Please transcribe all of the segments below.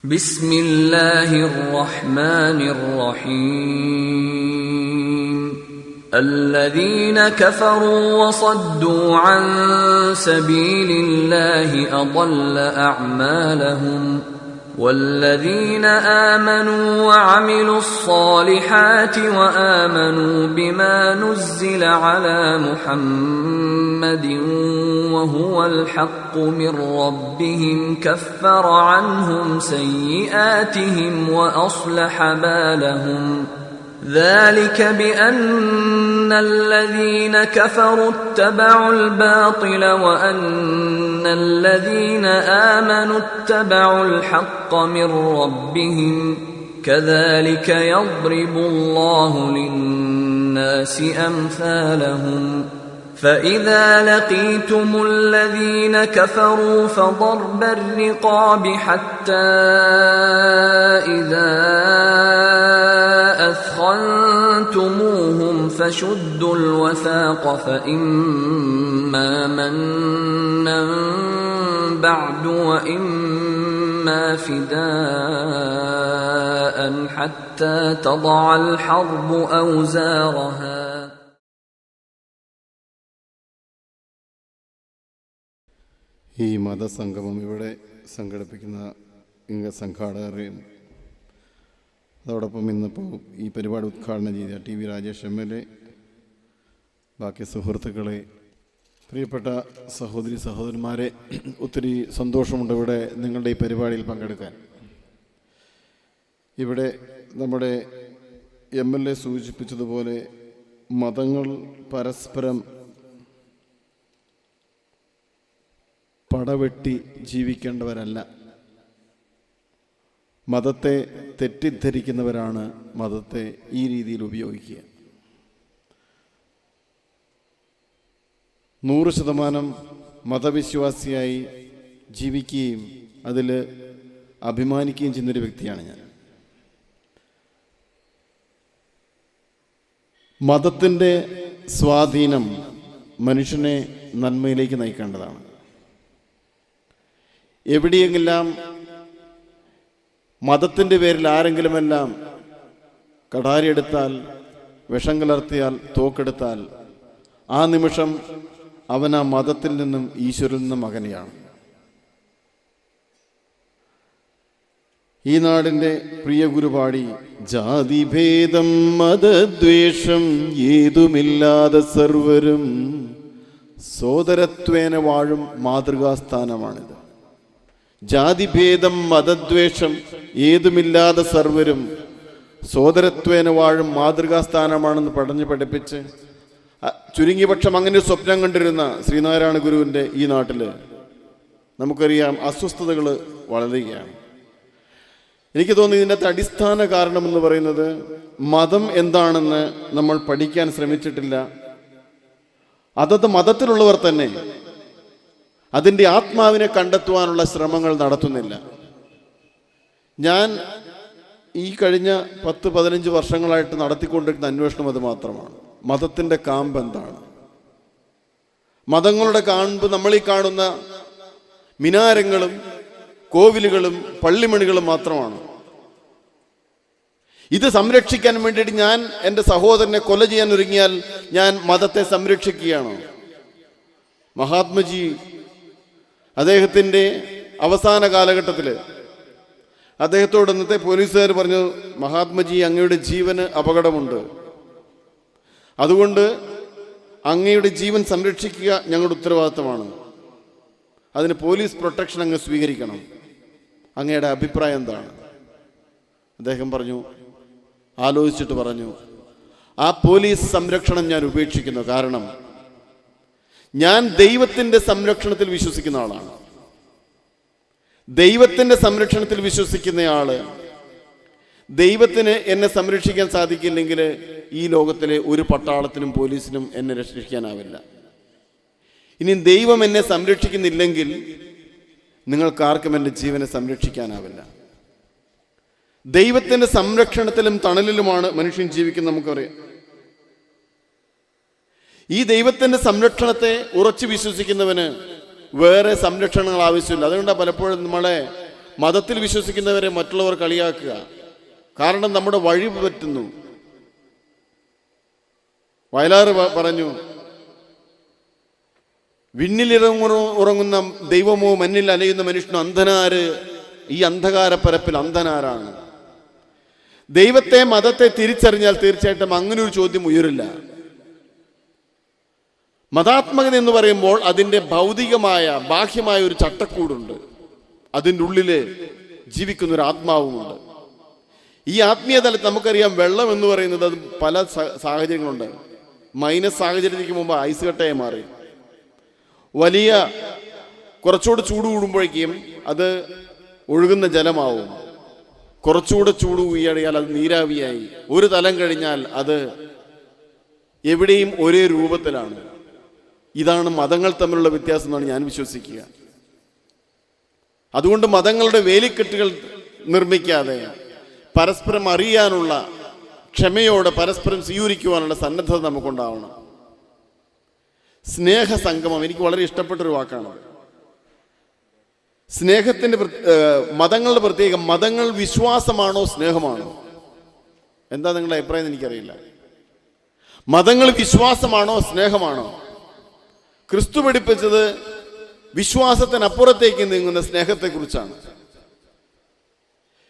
بسم الله الرحمن الرحيم الذين كفروا وصدوا عن سبيل الله أضل أعمالهم والذين آمنوا وعملوا الصالحات وآمنوا بما نزل على محمد وهو الحق من ربهم كفر عنهم سيئاتهم وأصلح بالهم ذلك بأن الذين كفروا اتبعوا الباطل وأن الذين آمنوا اتبعوا الحق من ربهم كذلك يضرب الله للناس أمثالهم فإذا لقيتم الذين كفروا فضرب الرقاب حتى إذا أثخنتموهم فشدوا الوثاق فإما منا بعد وإما فداء حتى تضع الحرب أوزارها ഈ മതസംഗമം ഇവിടെ സംഘടിപ്പിക്കുന്ന സംഘാടകരെയും അതോടൊപ്പം ഇന്നിപ്പോൾ ഈ പരിപാടി ഉദ്ഘാടനം ചെയ്ത ടി വി രാജേഷ് MLA, ബാക്കി സുഹൃത്തുക്കളെ, പ്രിയപ്പെട്ട സഹോദരി സഹോദരന്മാരെ, ഒത്തിരി സന്തോഷമുണ്ട് ഇവിടെ നിങ്ങളുടെ ഈ പരിപാടിയിൽ പങ്കെടുക്കാൻ. ഇവിടെ നമ്മുടെ MLA സൂചിപ്പിച്ചതുപോലെ മതങ്ങൾ പരസ്പരം പടവെട്ടി ജീവിക്കേണ്ടവരല്ല. മതത്തെ തെറ്റിദ്ധരിക്കുന്നവരാണ് മതത്തെ ഈ രീതിയിൽ ഉപയോഗിക്കുക. 100% മതവിശ്വാസിയായി ജീവിക്കുകയും അതിൽ അഭിമാനിക്കുകയും ചെയ്യുന്നൊരു വ്യക്തിയാണ് ഞാൻ. മതത്തിൻ്റെ സ്വാധീനം മനുഷ്യനെ നന്മയിലേക്ക് നയിക്കേണ്ടതാണ്. എവിടെയെങ്കിലും മതത്തിൻ്റെ പേരിൽ ആരെങ്കിലുമെല്ലാം കടാരിയെടുത്താൽ, വിഷം കലർത്തിയാൽ, തോക്കെടുത്താൽ ആ നിമിഷം അവൻ ആ മതത്തിൽ നിന്നും ഈശ്വരിൽ നിന്നും അകലെയാണ്. ഈ നാടിൻ്റെ പ്രിയ ഗുരുപാടി ജാതിഭേദം മതദ്വേഷം ഏതുമില്ലാതെ സർവരും സോദരത്വേന വാഴും മാതൃകാസ്ഥാനമാണിത്. ജാതിഭേദം മതദ്വേഷം ഏതുമില്ലാതെ സർവരും സോദരത്വേന വാഴും മാതൃകാസ്ഥാനമാണെന്ന് പഠിപ്പിച്ച് ചുരുങ്ങിയ പക്ഷം അങ്ങനെ ഒരു സ്വപ്നം കണ്ടിരുന്ന ശ്രീനാരായണ ഗുരുവിൻ്റെ ഈ നാട്ടിൽ നമുക്കറിയാം അസ്വസ്ഥതകൾ വളരുകയാണ്. എനിക്ക് തോന്നുന്നു ഇതിൻ്റെ അകത്ത് അടിസ്ഥാന കാരണമെന്ന് പറയുന്നത് മതം എന്താണെന്ന് നമ്മൾ പഠിക്കാൻ ശ്രമിച്ചിട്ടില്ല. അതത് മതത്തിലുള്ളവർ തന്നെ അതിൻ്റെ ആത്മാവിനെ കണ്ടെത്തുവാനുള്ള ശ്രമങ്ങൾ നടത്തുന്നില്ല. ഞാൻ ഈ കഴിഞ്ഞ 10-15 വർഷങ്ങളായിട്ട് നടത്തിക്കൊണ്ടിരിക്കുന്ന അന്വേഷണം അത് മാത്രമാണ്. മതത്തിൻ്റെ കാമ്പ് എന്താണ്? മതങ്ങളുടെ കാമ്പ് നമ്മൾ ഈ കാണുന്ന മിനാരങ്ങളും കോവിലുകളും പള്ളിമണികളും മാത്രമാണ്. ഇത് സംരക്ഷിക്കാൻ വേണ്ടിയിട്ട് ഞാൻ എൻ്റെ സഹോദരനെ കൊല ചെയ്യാൻ ഒരുങ്ങിയാൽ ഞാൻ മതത്തെ സംരക്ഷിക്കുകയാണോ? മഹാത്മജി അദ്ദേഹത്തിൻ്റെ അവസാന കാലഘട്ടത്തിൽ അദ്ദേഹത്തോട് ഇന്നത്തെ പോലീസുകാർ പറഞ്ഞു, മഹാത്മജി, അങ്ങയുടെ ജീവന് അപകടമുണ്ട്, അതുകൊണ്ട് അങ്ങയുടെ ജീവൻ സംരക്ഷിക്കുക ഞങ്ങളുടെ ഉത്തരവാദിത്തമാണ്, അതിന് പോലീസ് പ്രൊട്ടക്ഷൻ അങ്ങ് സ്വീകരിക്കണം, അങ്ങയുടെ അഭിപ്രായം എന്താണ്? അദ്ദേഹം പറഞ്ഞു, ആലോചിച്ചിട്ട് പറഞ്ഞു, ആ പോലീസ് സംരക്ഷണം ഞാൻ ഉപേക്ഷിക്കുന്നു. കാരണം ഞാൻ ദൈവത്തിൻ്റെ സംരക്ഷണത്തിൽ വിശ്വസിക്കുന്ന ആളാണ്. ദൈവത്തിൻ്റെ സംരക്ഷണത്തിൽ വിശ്വസിക്കുന്നയാള് ദൈവത്തിന് എന്നെ സംരക്ഷിക്കാൻ സാധിക്കില്ലെങ്കിൽ ഈ ലോകത്തിലെ ഒരു പട്ടാളത്തിനും പോലീസിനും എന്നെ രക്ഷിക്കാനാവില്ല. ഇനി ദൈവം എന്നെ സംരക്ഷിക്കുന്നില്ലെങ്കിൽ നിങ്ങൾക്കാർക്കും എൻ്റെ ജീവനെ സംരക്ഷിക്കാനാവില്ല. ദൈവത്തിൻ്റെ സംരക്ഷണത്തിലും തണലിലുമാണ് മനുഷ്യൻ ജീവിക്കുന്നത്. നമുക്കറിയാം, ഈ ദൈവത്തിൻ്റെ സംരക്ഷണത്തെ ഉറച്ചു വിശ്വസിക്കുന്നവന് വേറെ സംരക്ഷണങ്ങൾ ആവശ്യമില്ല. അതുകൊണ്ടാണ് പലപ്പോഴും നമ്മളെ മതത്തിൽ വിശ്വസിക്കുന്നവരെ മറ്റുള്ളവർ കളിയാക്കുക. കാരണം നമ്മുടെ വഴി പറ്റുന്നു. വയലാർ പറഞ്ഞു, ഉറങ്ങുന്ന ദൈവമോ മണ്ണിൽ അലയുന്ന മനുഷ്യനോ അന്ധനാര് ഈ അന്ധകാരപ്പരപ്പിൽ അന്ധനാരാണ്. ദൈവത്തെ മതത്തെ തിരിച്ചറിഞ്ഞാൽ തീർച്ചയായിട്ടും അങ്ങനെ ഒരു ചോദ്യം ഉയരില്ല. മതാത്മകത എന്ന് പറയുമ്പോൾ അതിൻ്റെ ഭൗതികമായ ബാഹ്യമായ ഒരു ചട്ടക്കൂടുണ്ട്. അതിൻ്റെ ഉള്ളിൽ ജീവിക്കുന്ന ഒരു ആത്മാവുമുണ്ട്. ഈ ആത്മീയ തലത്തിൽ നമുക്കറിയാം, വെള്ളം എന്ന് പറയുന്നത് അത് പല സാഹചര്യങ്ങളുണ്ട്. മൈനസ് സാഹചര്യത്തിലേക്ക് മുമ്പ് ഐസ് കട്ടയായി മാറി. വലിയ കുറച്ചുകൂടെ ചൂട് കൂടുമ്പോഴേക്കും അത് ഒഴുകുന്ന ജലമാവും. കുറച്ചുകൂടെ ചൂട് കൂടിയാൽ അത് നീരാവിയായി. ഒരു തലം കഴിഞ്ഞാൽ അത് എവിടെയും ഒരേ രൂപത്തിലാണ്. ഇതാണ് മതങ്ങൾ തമ്മിലുള്ള വ്യത്യാസം എന്നാണ് ഞാൻ വിശ്വസിക്കുക. അതുകൊണ്ട് മതങ്ങളുടെ വേലിക്കെട്ടുകൾ നിർമ്മിക്കാതെ പരസ്പരം അറിയാനുള്ള ക്ഷമയോടെ പരസ്പരം സ്വീകരിക്കുവാനുള്ള സന്നദ്ധത നമുക്കുണ്ടാവണം. സ്നേഹസംഗമം എനിക്ക് വളരെ ഇഷ്ടപ്പെട്ടൊരു വാക്കാണ്. സ്നേഹത്തിൻ്റെ മതങ്ങളുടെ പ്രത്യേകം, മതങ്ങൾ വിശ്വാസമാണോ സ്നേഹമാണോ? എന്താ നിങ്ങളുടെ അഭിപ്രായം എനിക്കറിയില്ല. മതങ്ങൾ വിശ്വാസമാണോ സ്നേഹമാണോ? ക്രിസ്തു പഠിപ്പിച്ചത് വിശ്വാസത്തിനപ്പുറത്തേക്ക് നീങ്ങുന്ന സ്നേഹത്തെക്കുറിച്ചാണ്.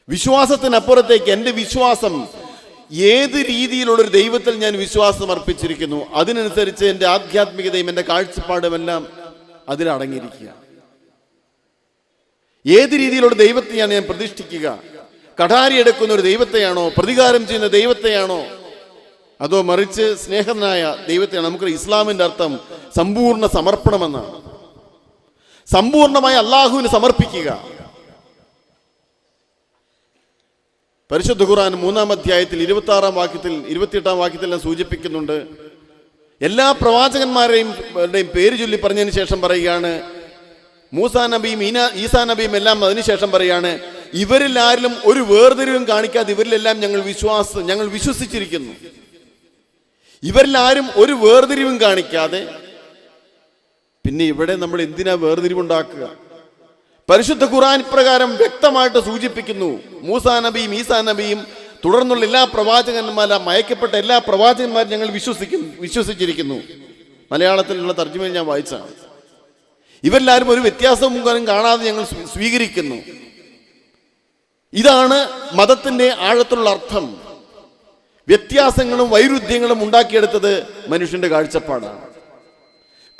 വിശ്വാസത്തിനപ്പുറത്തേക്ക് എൻ്റെ വിശ്വാസം ഏത് രീതിയിലുള്ളൊരു ദൈവത്തിൽ ഞാൻ വിശ്വാസം അർപ്പിച്ചിരിക്കുന്നു, അതിനനുസരിച്ച് എൻ്റെ ആധ്യാത്മികതയും എൻ്റെ കാഴ്ചപ്പാടുമെല്ലാം അതിലടങ്ങിയിരിക്കുക. ഏത് രീതിയിലുള്ള ദൈവത്തെയാണ് ഞാൻ പ്രതിഷ്ഠിക്കുക? കഠാരി എടുക്കുന്ന ഒരു ദൈവത്തെയാണോ? പ്രതികാരം ചെയ്യുന്ന ദൈവത്തെയാണോ? അതോ മറിച്ച് സ്നേഹനായ ദൈവത്തെയാണ്? നമുക്ക് ഇസ്ലാമിൻ്റെ അർത്ഥം സമ്പൂർണ്ണ സമർപ്പണമെന്നാണ്. സമ്പൂർണമായി അള്ളാഹുവിന് സമർപ്പിക്കുക. പരിശുദ്ധ ഖുർആൻ 3-ാം അധ്യായത്തിൽ 26-ാം വാക്യത്തിൽ 28-ാം വാക്യത്തിൽ സൂചിപ്പിക്കുന്നുണ്ട്. എല്ലാ പ്രവാചകന്മാരെയും പേര് ചൊല്ലി പറഞ്ഞതിന് ശേഷം പറയുകയാണ്, മൂസാ നബിയും ഈസാ നബിയും എല്ലാം അതിനുശേഷം പറയാണ്, ഇവരിൽ ആരിലും ഒരു വേർതിരിവും കാണിക്കാതെ ഇവരിലെല്ലാം ഞങ്ങൾ വിശ്വസിച്ചിരിക്കുന്നു. ഇവരിൽ ആരും ഒരു വേർതിരിവും കാണിക്കാതെ. പിന്നെ ഇവിടെ നമ്മൾ എന്തിനാ വേർതിരിവുണ്ടാക്കുക? പരിശുദ്ധ ഖുർആൻ പ്രകാരം വ്യക്തമായിട്ട് സൂചിപ്പിക്കുന്നു, മൂസാ നബിയും ഈസാ നബിയും തുടർന്നുള്ള എല്ലാ പ്രവാചകന്മാരും, മയക്കപ്പെട്ട എല്ലാ പ്രവാചകന്മാരും ഞങ്ങൾ വിശ്വസിച്ചിരിക്കുന്നു. മലയാളത്തിലുള്ള തർജ്ജമയിൽ ഞാൻ വായിച്ചാണ്. ഇവരെല്ലാവരും ഒരു വ്യത്യാസവും കാണാതെ ഞങ്ങൾ സ്വീകരിക്കുന്നു. ഇതാണ് മതത്തിന്റെ ആഴത്തിലുള്ള അർത്ഥം. വ്യത്യാസങ്ങളും വൈരുദ്ധ്യങ്ങളും ഉണ്ടാക്കിയെടുത്തത് മനുഷ്യന്റെ കാഴ്ചപ്പാടാണ്.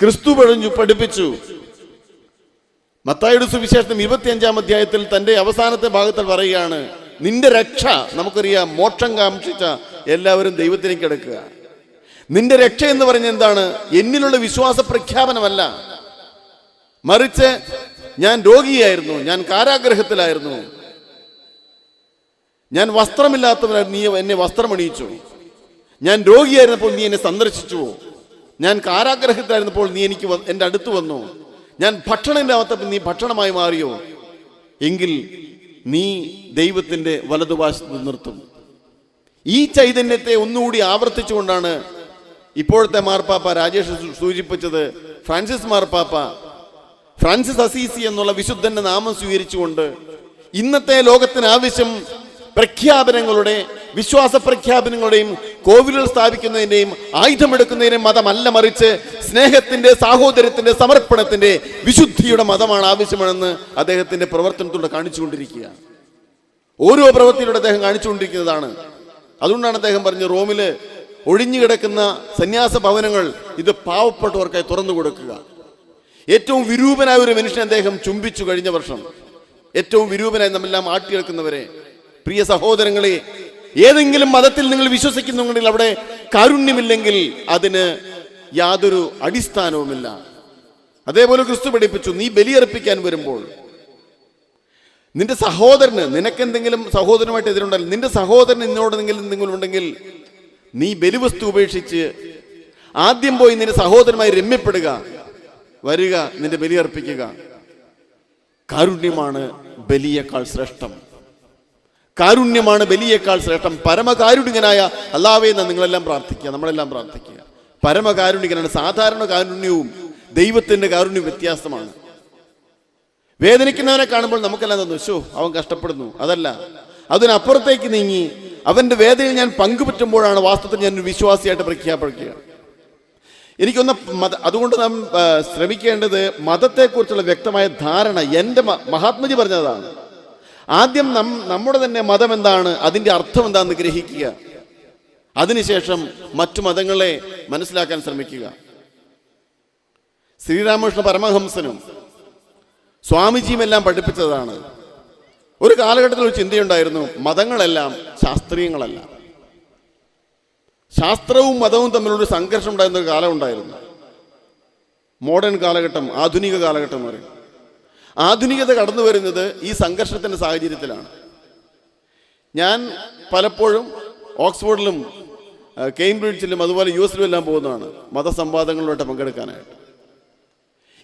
ക്രിസ്തു പഠിപ്പിച്ചു. മത്തായിയുടെ സുവിശേഷം 25-ാം അധ്യായത്തിൽ തന്റെ അവസാനത്തെ ഭാഗത്തിൽ പറയുകയാണ്, നിന്റെ രക്ഷ, നമുക്കറിയാം മോക്ഷം കാംക്ഷിച്ച എല്ലാവരും ദൈവത്തിലേക്ക് എടുക്കുക. നിന്റെ രക്ഷ എന്ന് പറഞ്ഞ എന്താണ്? എന്നിലുള്ള വിശ്വാസ പ്രഖ്യാപനമല്ല, മറിച്ച് ഞാൻ രോഗിയായിരുന്നു, ഞാൻ കാരാഗ്രഹത്തിലായിരുന്നു, ഞാൻ വസ്ത്രമില്ലാത്തവനായിരുന്നു, നീ എന്നെ വസ്ത്രമണിയിച്ചു. ഞാൻ രോഗിയായിരുന്നപ്പോൾ നീ എന്നെ സന്ദർശിച്ചു. ഞാൻ കാരാഗ്രഹത്തിലായിരുന്നപ്പോൾ നീ എൻ്റെ അടുത്ത് വന്നു. ഞാൻ ഭക്ഷണമില്ലാത്തപ്പോൾ നീ ഭക്ഷണമായി മാറിയോ? എങ്കിൽ നീ ദൈവത്തിൻ്റെ വലതുവശത്ത് നിർത്തും. ഈ ചൈതന്യത്തെ ഒന്നുകൂടി ആവർത്തിച്ചുകൊണ്ടാണ് ഇപ്പോഴത്തെ മാർപ്പാപ്പ രാജേഷ് സൂചിപ്പിച്ചത്. ഫ്രാൻസിസ് അസീസി എന്നുള്ള വിശുദ്ധന്റെ നാമം സ്വീകരിച്ചുകൊണ്ട് ഇന്നത്തെ ലോകത്തിന് ആവശ്യം പ്രഖ്യാപനങ്ങളുടെ, വിശ്വാസ പ്രഖ്യാപനങ്ങളുടെയും കോവിലുകൾ സ്ഥാപിക്കുന്നതിൻ്റെയും ആയുധമെടുക്കുന്നതിൻ്റെയും മതമല്ല, മറിച്ച് സ്നേഹത്തിന്റെ, സാഹോദര്യത്തിന്റെ, സമർപ്പണത്തിന്റെ, വിശുദ്ധിയുടെ മതമാണ് ആവശ്യമാണെന്ന് അദ്ദേഹത്തിന്റെ പ്രവർത്തനത്തിലൂടെ കാണിച്ചുകൊണ്ടിരിക്കുക. ഓരോ പ്രവൃത്തിയിലൂടെ അദ്ദേഹം കാണിച്ചുകൊണ്ടിരിക്കുന്നതാണ്. അതുകൊണ്ടാണ് അദ്ദേഹം പറഞ്ഞു, റോമില് ഒഴിഞ്ഞുകിടക്കുന്ന സന്യാസ ഭവനങ്ങൾ ഇത് പാവപ്പെട്ടവർക്കായി തുറന്നു കൊടുക്കുക. ഏറ്റവും വിരൂപനായ ഒരു മനുഷ്യനെ അദ്ദേഹം ചുംബിച്ചു കഴിഞ്ഞ വർഷം. ഏറ്റവും വിരൂപനായി നമ്മെല്ലാം ആട്ടിയെടുക്കുന്നവരെ. പ്രിയ സഹോദരങ്ങളെ, ഏതെങ്കിലും മതത്തിൽ നിങ്ങൾ വിശ്വസിക്കുന്നുണ്ടെങ്കിൽ അവിടെ കാരുണ്യമില്ലെങ്കിൽ അതിന് യാതൊരു അടിസ്ഥാനവുമില്ല. അതേപോലെ ക്രിസ്തു പഠിപ്പിച്ചു, നീ ബലിയർപ്പിക്കാൻ വരുമ്പോൾ നിന്റെ സഹോദരന്, നിനക്കെന്തെങ്കിലും സഹോദരനുമായിട്ട് എതിരുണ്ടല്ലോ, നിന്റെ സഹോദരൻ നിന്നോടെന്തെങ്കിലും ഉണ്ടെങ്കിൽ നീ ബലിവസ്തു ഉപേക്ഷിച്ച് ആദ്യം പോയി നിന്റെ സഹോദരനുമായി രമ്യപ്പെടുക, വരിക, നിന്റെ ബലിയർപ്പിക്കുക. കാരുണ്യമാണ് ബലിയേക്കാൾ ശ്രേഷ്ഠം. കാരുണ്യമാണ് ബലിയേക്കാൾ ശ്രേഷ്ഠം. പരമകാരുണ്യനായ അല്ലാഹുവേ എന്ന് നിങ്ങളെല്ലാം പ്രാർത്ഥിക്കുക, നമ്മളെല്ലാം പ്രാർത്ഥിക്കുക. പരമകാരുണ്യനാണ്. സാധാരണ കാരുണ്യവും ദൈവത്തിന്റെ കാരുണ്യവും വ്യത്യാസമാണ്. വേദനിക്കുന്നവനെ കാണുമ്പോൾ നമുക്കെല്ലാം തോന്നുന്നു അവൻ കഷ്ടപ്പെടുന്നു. അതല്ല, അതിനപ്പുറത്തേക്ക് നീങ്ങി അവൻ്റെ വേദനയിൽ ഞാൻ പങ്കുപറ്റുമ്പോഴാണ് വാസ്തവത്തിൽ ഞാൻ ഒരു വിശ്വാസിയായിട്ട് പ്രഖ്യാപിക്കുക. എനിക്കൊന്ന് അതുകൊണ്ട് നാം ശ്രമിക്കേണ്ടത് മതത്തെക്കുറിച്ചുള്ള വ്യക്തമായ ധാരണ. എൻ്റെ മഹാത്മജി പറഞ്ഞതാണ്, ആദ്യം നമ്മുടെ തന്നെ മതം എന്താണ്, അതിൻ്റെ അർത്ഥം എന്താണെന്ന് ഗ്രഹിക്കുക, അതിനുശേഷം മറ്റു മതങ്ങളെ മനസ്സിലാക്കാൻ ശ്രമിക്കുക. ശ്രീരാമകൃഷ്ണ പരമഹംസനും സ്വാമിജിയും എല്ലാം പഠിപ്പിച്ചതാണ്. ഒരു കാലഘട്ടത്തിൽ ഒരു ചിന്തയുണ്ടായിരുന്നു, മതങ്ങളെല്ലാം ശാസ്ത്രീയങ്ങളല്ല. ശാസ്ത്രവും മതവും തമ്മിലൊരു സംഘർഷം ഉണ്ടായിരുന്ന ഒരു കാലം ഉണ്ടായിരുന്നു. മോഡേൺ കാലഘട്ടം, ആധുനിക കാലഘട്ടം എന്ന് പറയും. ആധുനികത കടന്നു വരുന്നത് ഈ സംഘർഷത്തിൻ്റെ സാഹചര്യത്തിലാണ്. ഞാൻ പലപ്പോഴും ഓക്സ്ഫോർഡിലും കേംബ്രിഡ്ജിലും അതുപോലെ US-ലും എല്ലാം പോകുന്നതാണ് മതസംവാദങ്ങളിലോട്ട് പങ്കെടുക്കാനായിട്ട്.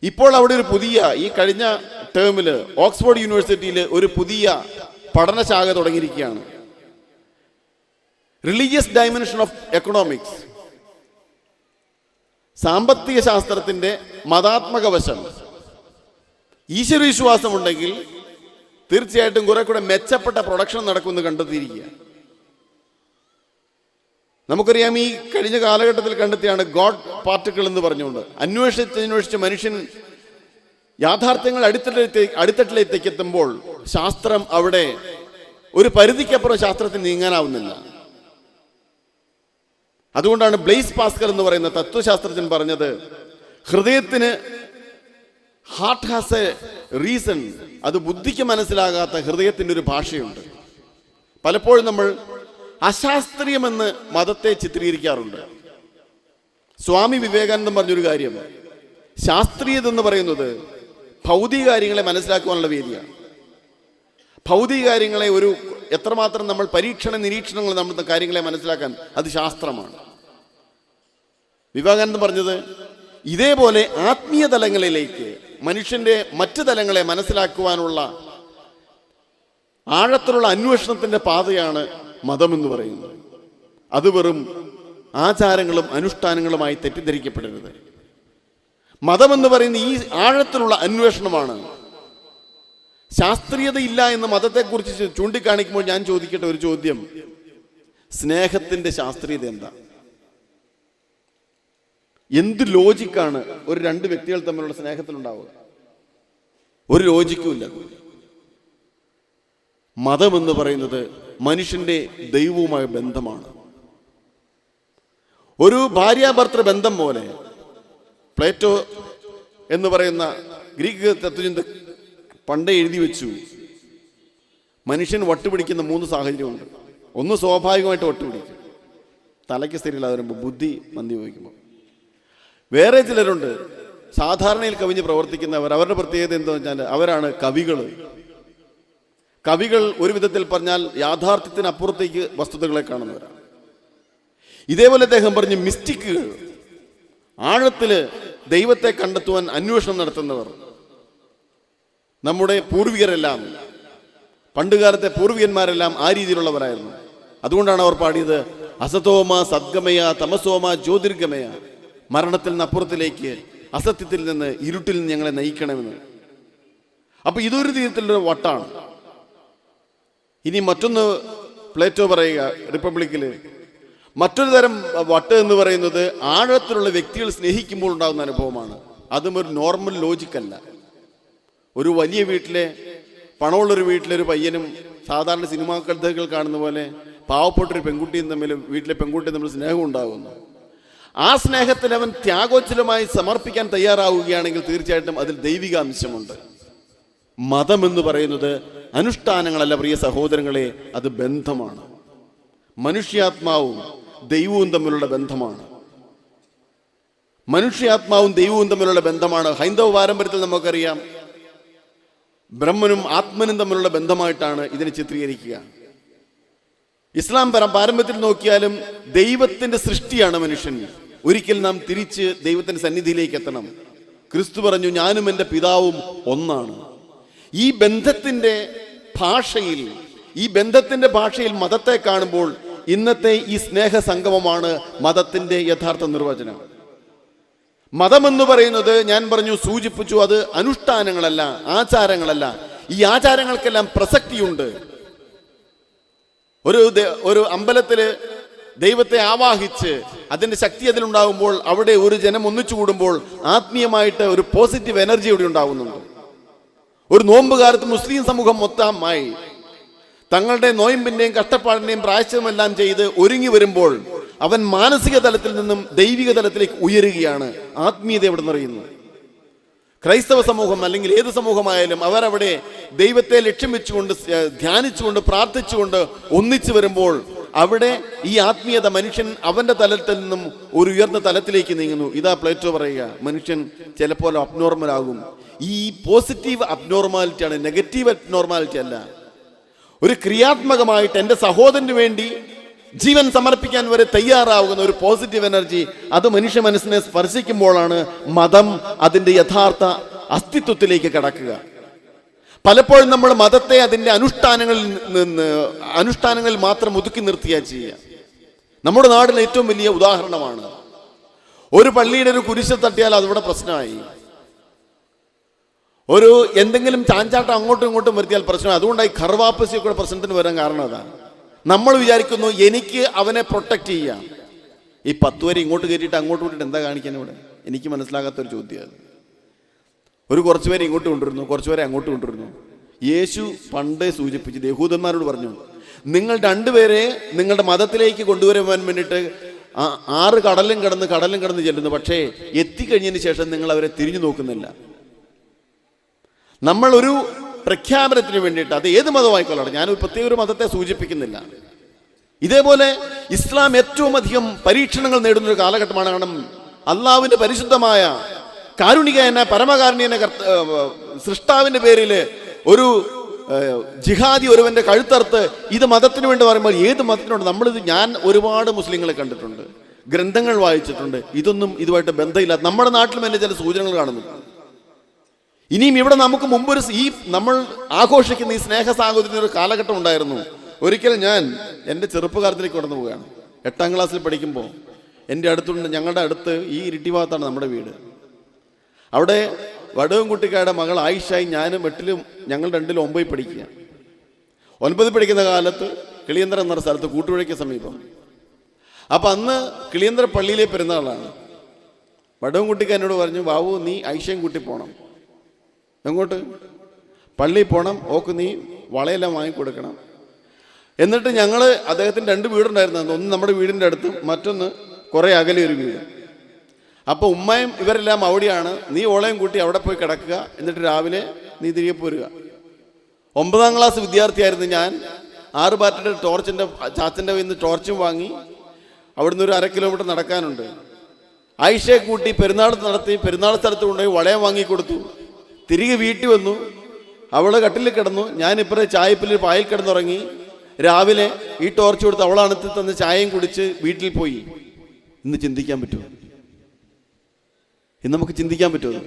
ഇപ്പോൾ അവിടെ ഒരു പുതിയ, ഈ കഴിഞ്ഞ ടേമിൽ ഓക്സ്ഫോർഡ് യൂണിവേഴ്സിറ്റിയിൽ ഒരു പുതിയ പഠനശാഖ തുടങ്ങിയിരിക്കുകയാണ്. റിലീജിയസ് ഡയമെൻഷൻ ഓഫ് എക്കണോമിക്സ്, സാമ്പത്തിക ശാസ്ത്രത്തിൻ്റെ മതാത്മക വശം. ഈശ്വരവിശ്വാസമുണ്ടെങ്കിൽ തീർച്ചയായിട്ടും കുറെ കൂടെ മെച്ചപ്പെട്ട പ്രൊഡക്ഷൻ നടക്കുമെന്ന് കണ്ടെത്തിയിരിക്കുക. നമുക്കറിയാം, ഈ കഴിഞ്ഞ കാലഘട്ടത്തിൽ കണ്ടെത്തിയാണ് ഗോഡ് പാർട്ടിക്കിൾ എന്ന് പറഞ്ഞുകൊണ്ട് അന്വേഷിച്ച് മനുഷ്യൻ യാഥാർത്ഥ്യങ്ങൾ അടിത്തട്ടിലേക്ക് എത്തുമ്പോൾ ശാസ്ത്രം അവിടെ ഒരു പരിധിക്കപ്പുറം ശാസ്ത്രത്തിന് നീങ്ങാനാവുന്നില്ല. അതുകൊണ്ടാണ് ബ്ലെയ്സ് പാസ്കൽ എന്ന് പറയുന്ന തത്വശാസ്ത്രജ്ഞൻ പറഞ്ഞത്, ഹൃദയത്തിന് ഹാർട്ട് ഹാസ് എ റീസൺ, അത് ബുദ്ധിക്ക് മനസ്സിലാകാത്ത ഹൃദയത്തിൻ്റെ ഒരു ഭാഷയുണ്ട്. പലപ്പോഴും നമ്മൾ അശാസ്ത്രീയമെന്ന് മതത്തെ ചിത്രീകരിക്കാറുണ്ട്. സ്വാമി വിവേകാനന്ദൻ പറഞ്ഞൊരു കാര്യം, ശാസ്ത്രീയത എന്ന് പറയുന്നത് ഭൗതിക കാര്യങ്ങളെ മനസ്സിലാക്കുവാനുള്ള വേദിയാണ്. ഭൗതിക കാര്യങ്ങളെ എത്രമാത്രം നമ്മൾ നിരീക്ഷണങ്ങൾ നമ്മുടെ കാര്യങ്ങളെ മനസ്സിലാക്കാൻ അത് ശാസ്ത്രമാണ്. വിവേകാനന്ദൻ പറഞ്ഞത്, ഇതേപോലെ ആത്മീയ തലങ്ങളിലേക്ക് മനുഷ്യന്റെ മറ്റ് തലങ്ങളെ മനസ്സിലാക്കുവാനുള്ള ആഴത്തിലുള്ള അന്വേഷണത്തിന്റെ പാതയാണ് മതമെന്ന് പറയുന്നത്. അത് വെറും ആചാരങ്ങളും അനുഷ്ഠാനങ്ങളുമായി തെറ്റിദ്ധരിക്കപ്പെടരുത്. മതമെന്ന് പറയുന്ന ഈ ആഴത്തിലുള്ള അന്വേഷണമാണ്. ശാസ്ത്രീയതയില്ല എന്ന് മതത്തെക്കുറിച്ച് ചൂണ്ടിക്കാണിക്കുമ്പോൾ ഞാൻ ചോദിക്കട്ടെ ഒരു ചോദ്യം, സ്നേഹത്തിന്റെ ശാസ്ത്രീയത എന്താ? എന്ത് ലോജിക്കാണ് ഒരു രണ്ട് വ്യക്തികൾ തമ്മിലുള്ള സ്നേഹത്തിലുണ്ടാവുക? ഒരു ലോജിക്കുമില്ല. മതമെന്ന് പറയുന്നത് മനുഷ്യന്റെ ദൈവവുമായ ബന്ധമാണ്. ഒരു ഭാര്യാഭർത്തൃ ബന്ധം പോലെ പ്ലേറ്റോ എന്ന് പറയുന്ന ഗ്രീക്ക് തത്വചിന്ത പണ്ടേ എഴുതി വെച്ചു, മനുഷ്യൻ വട്ടുപിടിക്കുന്ന 3 സാഹചര്യമുണ്ട്. ഒന്ന് സ്വാഭാവികമായിട്ട് വട്ടുപിടിക്കും, തലയ്ക്ക് സ്ഥിരമില്ലാതെ വരുമ്പോൾ, ബുദ്ധി മന്ദി വഹിക്കുമ്പോൾ. വേറെ ചിലരുണ്ട് സാധാരണയിൽ കവിഞ്ഞ് പ്രവർത്തിക്കുന്നവർ. അവരുടെ പ്രത്യേകത എന്താണെന്ന് വെച്ചാൽ അവരാണ് കവികൾ. കവികൾ ഒരു വിധത്തിൽ പറഞ്ഞാൽ യാഥാർത്ഥ്യത്തിനപ്പുറത്തേക്ക് വസ്തുതകളെ കാണുന്നവരാണ്. ഇതേപോലെ അദ്ദേഹം പറഞ്ഞു, മിസ്റ്റിക്കുകൾ, ആഴത്തില് ദൈവത്തെ കണ്ടെത്തുവാൻ അന്വേഷണം നടത്തുന്നവർ. നമ്മുടെ പൂർവികരെല്ലാം, പണ്ടുകാലത്തെ പൂർവികന്മാരെല്ലാം ആ രീതിയിലുള്ളവരായിരുന്നു. അതുകൊണ്ടാണ് അവർ പാടിയത്, അസതോമ സദ്ഗമയ തമസോമ ജ്യോതിർഗമയ, മരണത്തിൽ നിന്ന് അപ്പുറത്തിലേക്ക്, അസത്യത്തിൽ നിന്ന് ഇരുട്ടിൽ നിന്ന് ഞങ്ങളെ നയിക്കണമെന്ന്. അപ്പൊ ഇതൊരു രീതിയിലുള്ള വട്ടാണ്. ഇനി മറ്റൊന്ന് പ്ലേറ്റോ പറയുക റിപ്പബ്ലിക്കില്, മറ്റൊരു തരം വട്ട് എന്ന് പറയുന്നത് ആഴത്തിലുള്ള വ്യക്തികൾ സ്നേഹിക്കുമ്പോൾ ഉണ്ടാകുന്ന അനുഭവമാണ്. അതും ഒരു നോർമൽ ലോജിക്കല്ല. ഒരു വലിയ വീട്ടിലെ പണമുള്ളൊരു വീട്ടിലൊരു പയ്യനും സാധാരണ സിനിമാ കഥകൾ കാണുന്ന പോലെ പാവപ്പെട്ടൊരു പെൺകുട്ടിയും തമ്മിൽ, വീട്ടിലെ പെൺകുട്ടിയും തമ്മിൽ സ്നേഹം ഉണ്ടാകുന്നു. ആ സ്നേഹത്തിൽ അവൻ ത്യാഗോജ്വലമായി സമർപ്പിക്കാൻ തയ്യാറാവുകയാണെങ്കിൽ തീർച്ചയായിട്ടും അതിൽ ദൈവിക അംശമുണ്ട്. മതമെന്ന് പറയുന്നത് അനുഷ്ഠാനങ്ങളല്ല പ്രിയ സഹോദരങ്ങളെ, അത് ബന്ധമാണ്. മനുഷ്യാത്മാവും ദൈവവും തമ്മിലുള്ള ബന്ധമാണ്. മനുഷ്യാത്മാവും ദൈവവും തമ്മിലുള്ള ബന്ധമാണ്. ഹൈന്ദവ പാരമ്പര്യത്തിൽ നമുക്കറിയാം, ബ്രഹ്മനും ആത്മനും തമ്മിലുള്ള ബന്ധമായിട്ടാണ് ഇതിനെ ചിത്രീകരിക്കുക. ഇസ്ലാം പാരമ്പര്യത്തിൽ നോക്കിയാലും ദൈവത്തിന്റെ സൃഷ്ടിയാണ് മനുഷ്യൻ. ഒരിക്കൽ നാം തിരിച്ച് ദൈവത്തിന്റെ സന്നിധിയിലേക്ക് എത്തണം. ക്രിസ്തു പറഞ്ഞു, ഞാനും എൻ്റെ പിതാവും ഒന്നാണ്. ഈ ബന്ധത്തിന്റെ ഭാഷയിൽ മതത്തെ കാണുമ്പോൾ ഇന്നത്തെ ഈ സ്നേഹ സംഗമമാണ് മതത്തിന്റെ യഥാർത്ഥ നിർവചനം. മതമെന്ന് പറയുന്നത് ഞാൻ സൂചിപ്പിച്ചു, അത് അനുഷ്ഠാനങ്ങളല്ല, ആചാരങ്ങളല്ല. ഈ ആചാരങ്ങൾക്കെല്ലാം പ്രസക്തിയുണ്ട്. ഒരു അമ്പലത്തില് ദൈവത്തെ ആവാഹിച്ച് അതിന്റെ ശക്തി അതിലുണ്ടാകുമ്പോൾ, അവിടെ ഒരു ജനം ഒന്നിച്ചു കൂടുമ്പോൾ ആത്മീയമായിട്ട് ഒരു പോസിറ്റീവ് എനർജി ഇവിടെ ഉണ്ടാകുന്നുണ്ട്. ഒരു നോമ്പുകാലത്ത് മുസ്ലിം സമൂഹം മൊത്തമായി തങ്ങളുടെ നോയമ്പിന്റെയും കഷ്ടപ്പാടിന്റെയും പ്രായശ്ചിത്തമെല്ലാം ചെയ്ത് ഒരുങ്ങി വരുമ്പോൾ അവൻ മാനസിക തലത്തിൽ നിന്നും ദൈവിക തലത്തിലേക്ക് ഉയരുകയാണ്. ആത്മീയത എവിടെ നിറയുന്നു? ക്രൈസ്തവ സമൂഹം അല്ലെങ്കിൽ ഏത് സമൂഹമായാലും അവരവിടെ ദൈവത്തെ ലക്ഷ്യം വെച്ചുകൊണ്ട് ധ്യാനിച്ചുകൊണ്ട് പ്രാർത്ഥിച്ചുകൊണ്ട് ഒന്നിച്ചു വരുമ്പോൾ അവിടെ ഈ ആത്മീയത മനുഷ്യൻ അവന്റെ തലത്തിൽ നിന്നും ഒരു ഉയർന്ന തലത്തിലേക്ക് നീങ്ങുന്നു. ഇതാ പ്ലേറ്റോ പറയുക, മനുഷ്യൻ ചിലപ്പോൾ അബ്നോർമൽ ആകും. ഈ പോസിറ്റീവ് അബ്നോർമാലിറ്റിയാണ്, നെഗറ്റീവ് അബ്നോർമാലിറ്റി അല്ല. ഒരു ക്രിയാത്മകമായിട്ട് എൻ്റെ സഹോദരന് വേണ്ടി ജീവൻ സമർപ്പിക്കാൻ വരെ തയ്യാറാവുന്ന ഒരു പോസിറ്റീവ് എനർജി, അത് മനുഷ്യ മനസ്സിനെ സ്പർശിക്കുമ്പോഴാണ് മതം അതിൻ്റെ യഥാർത്ഥ അസ്തിത്വത്തിലേക്ക് കടക്കുക. പലപ്പോഴും നമ്മൾ മതത്തെ അതിൻ്റെ അനുഷ്ഠാനങ്ങളിൽ മാത്രം ഒതുക്കി നിർത്തിയാ ചെയ്യുക. നമ്മുടെ നാടിന് ഏറ്റവും വലിയ ഉദാഹരണമാണ്, ഒരു പള്ളിയുടെ ഒരു കുരിശ് തട്ടിയാൽ അതിവിടെ പ്രശ്നമായി. ഒരു എന്തെങ്കിലും ചാഞ്ചാട്ടം അങ്ങോട്ടും ഇങ്ങോട്ടും വരുത്തിയാൽ പ്രശ്നമായി. അതുകൊണ്ടായി ഖർവാപ്പസിയൊക്കെ പ്രശ്നത്തിന് വരാൻ കാരണം അതാണ്. നമ്മൾ വിചാരിക്കുന്നു എനിക്ക് അവനെ പ്രൊട്ടക്റ്റ് ചെയ്യാം. ഈ 10 വരെ ഇങ്ങോട്ട് കയറ്റിയിട്ട് അങ്ങോട്ട് വിട്ടിട്ട് എന്താ കാണിക്കാൻ ഇവിടെ? എനിക്ക് മനസ്സിലാകാത്തൊരു ചോദ്യമാണ്. ഒരു കുറച്ച് പേരെ ഇങ്ങോട്ട് കൊണ്ടുവരുന്നു, കുറച്ച് പേരെ അങ്ങോട്ട് കൊണ്ടുവരുന്നു. യേശു പണ്ടേ സൂചിപ്പിച്ചത് യഹൂദന്മാരോട് പറഞ്ഞു, നിങ്ങൾ 2 പേരെ നിങ്ങളുടെ മതത്തിലേക്ക് കൊണ്ടുവരുവാൻ വേണ്ടിയിട്ട് 6 കടലും കടന്ന് ചെല്ലുന്നു. പക്ഷേ എത്തിക്കഴിഞ്ഞതിന് ശേഷം നിങ്ങൾ അവരെ തിരിഞ്ഞു നോക്കുന്നില്ല. നമ്മൾ ഒരു പ്രഖ്യാപനത്തിന് വേണ്ടിയിട്ട്, അത് ഏത് മതമായിക്കൊള്ളട്ടെ, ഞാനൊരു പ്രത്യേക ഒരു മതത്തെ സൂചിപ്പിക്കുന്നില്ല. ഇതേപോലെ ഇസ്ലാം ഏറ്റവും അധികം പരീക്ഷണങ്ങൾ നേടുന്ന ഒരു കാലഘട്ടമാണ്. കാരണം അള്ളാഹുവിന്റെ പരിശുദ്ധമായ കാരുണികനെ പരമകാരുണ്യനെ സൃഷ്ടാവിന്റെ പേരിൽ ഒരു ജിഹാദി ഒരുവന്റെ കഴുത്തറുത്ത് ഇത് മതത്തിന് വേണ്ടി പറയുമ്പോൾ ഏത് മതത്തിനുണ്ട്? ഞാൻ ഒരുപാട് മുസ്ലിങ്ങളെ കണ്ടിട്ടുണ്ട്, ഗ്രന്ഥങ്ങൾ വായിച്ചിട്ടുണ്ട്. ഇതൊന്നും ഇതുമായിട്ട് ബന്ധമില്ല. നമ്മുടെ നാട്ടിലും എന്നെ ചില സൂചനകൾ കാണുന്നു. ഇനിയും ഇവിടെ നമുക്ക് മുമ്പൊരു നമ്മൾ ആഘോഷിക്കുന്ന ഈ സ്നേഹ സാഹോദര്യത്തിന് ഒരു കാലഘട്ടം ഉണ്ടായിരുന്നു. ഒരിക്കലും ഞാൻ എൻ്റെ ചെറുപ്പകാലത്തിലേക്ക് കടന്നു പോവുകയാണ്. 8ാം ക്ലാസ്സിൽ പഠിക്കുമ്പോൾ ഞങ്ങളുടെ അടുത്ത് ഈ ഇരിട്ടി ഭാഗത്താണ് നമ്മുടെ വീട്. അവിടെ വടവൻകുട്ടിക്കാരുടെ മകൾ ആയിഷായി ഞാനും 8ലും ഞങ്ങൾ 2ലും 9 പഠിക്കുക. 9 പഠിക്കുന്ന കാലത്ത് കിളിയന്തരം എന്ന സ്ഥലത്ത് കൂട്ടുപുഴയ്ക്ക് സമീപം. അപ്പം അന്ന് കിളിയന്തര പള്ളിയിലെ പെരുന്നാളാണ്. വടവൻകുട്ടിക്ക് എന്നോട് പറഞ്ഞു, ബാബു നീ ആയിഷയും കൂട്ടി പോകണം. എങ്ങോട്ട്? പള്ളിയിൽ പോകണം. ഓക്ക് നീ വളയെല്ലാം വാങ്ങിക്കൊടുക്കണം. എന്നിട്ട് ഞങ്ങൾ അദ്ദേഹത്തിന് 2 വീടുണ്ടായിരുന്നു. ഒന്ന് നമ്മുടെ വീടിൻ്റെ അടുത്തും മറ്റൊന്ന് കുറേ അകലെ ഒരു വീട്. അപ്പോൾ ഉമ്മയും ഇവരെല്ലാം അവിടെയാണ്. നീ ഓളയും കൂട്ടി അവിടെ പോയി കിടക്കുക. എന്നിട്ട് രാവിലെ നീ തിരികെ പോരുക. 9ാം ക്ലാസ് വിദ്യാർത്ഥിയായിരുന്നു ഞാൻ. 6 ബാറ്ററി ചാച്ചൻ്റെ കയ്യിൽ നിന്ന് ടോർച്ചും വാങ്ങി അവിടുന്ന് ഒരു 1/2 കിലോമീറ്റർ നടക്കാനുണ്ട്. ആയിഷയെ കൂട്ടി പെരുന്നാൾ നടത്തി പെരുന്നാൾ സ്ഥലത്ത് കൊണ്ടുപോയി വളയം വാങ്ങിക്കൊടുത്തു. തിരികെ വീട്ടിൽ വന്നു. അവള് കട്ടിലിൽ കിടന്നു. ഞാനിപ്പറേ ചായപ്പിൽ പായിൽ കിടന്നുറങ്ങി. രാവിലെ ഈ ടോർച്ച് കൊടുത്ത് അവളാണത്തിൽ തന്ന് ചായയും കുടിച്ച് വീട്ടിൽ പോയി. ഇന്ന് ചിന്തിക്കാൻ പറ്റുമോ? ഇന്ന് നമുക്ക് ചിന്തിക്കാൻ പറ്റുമോ?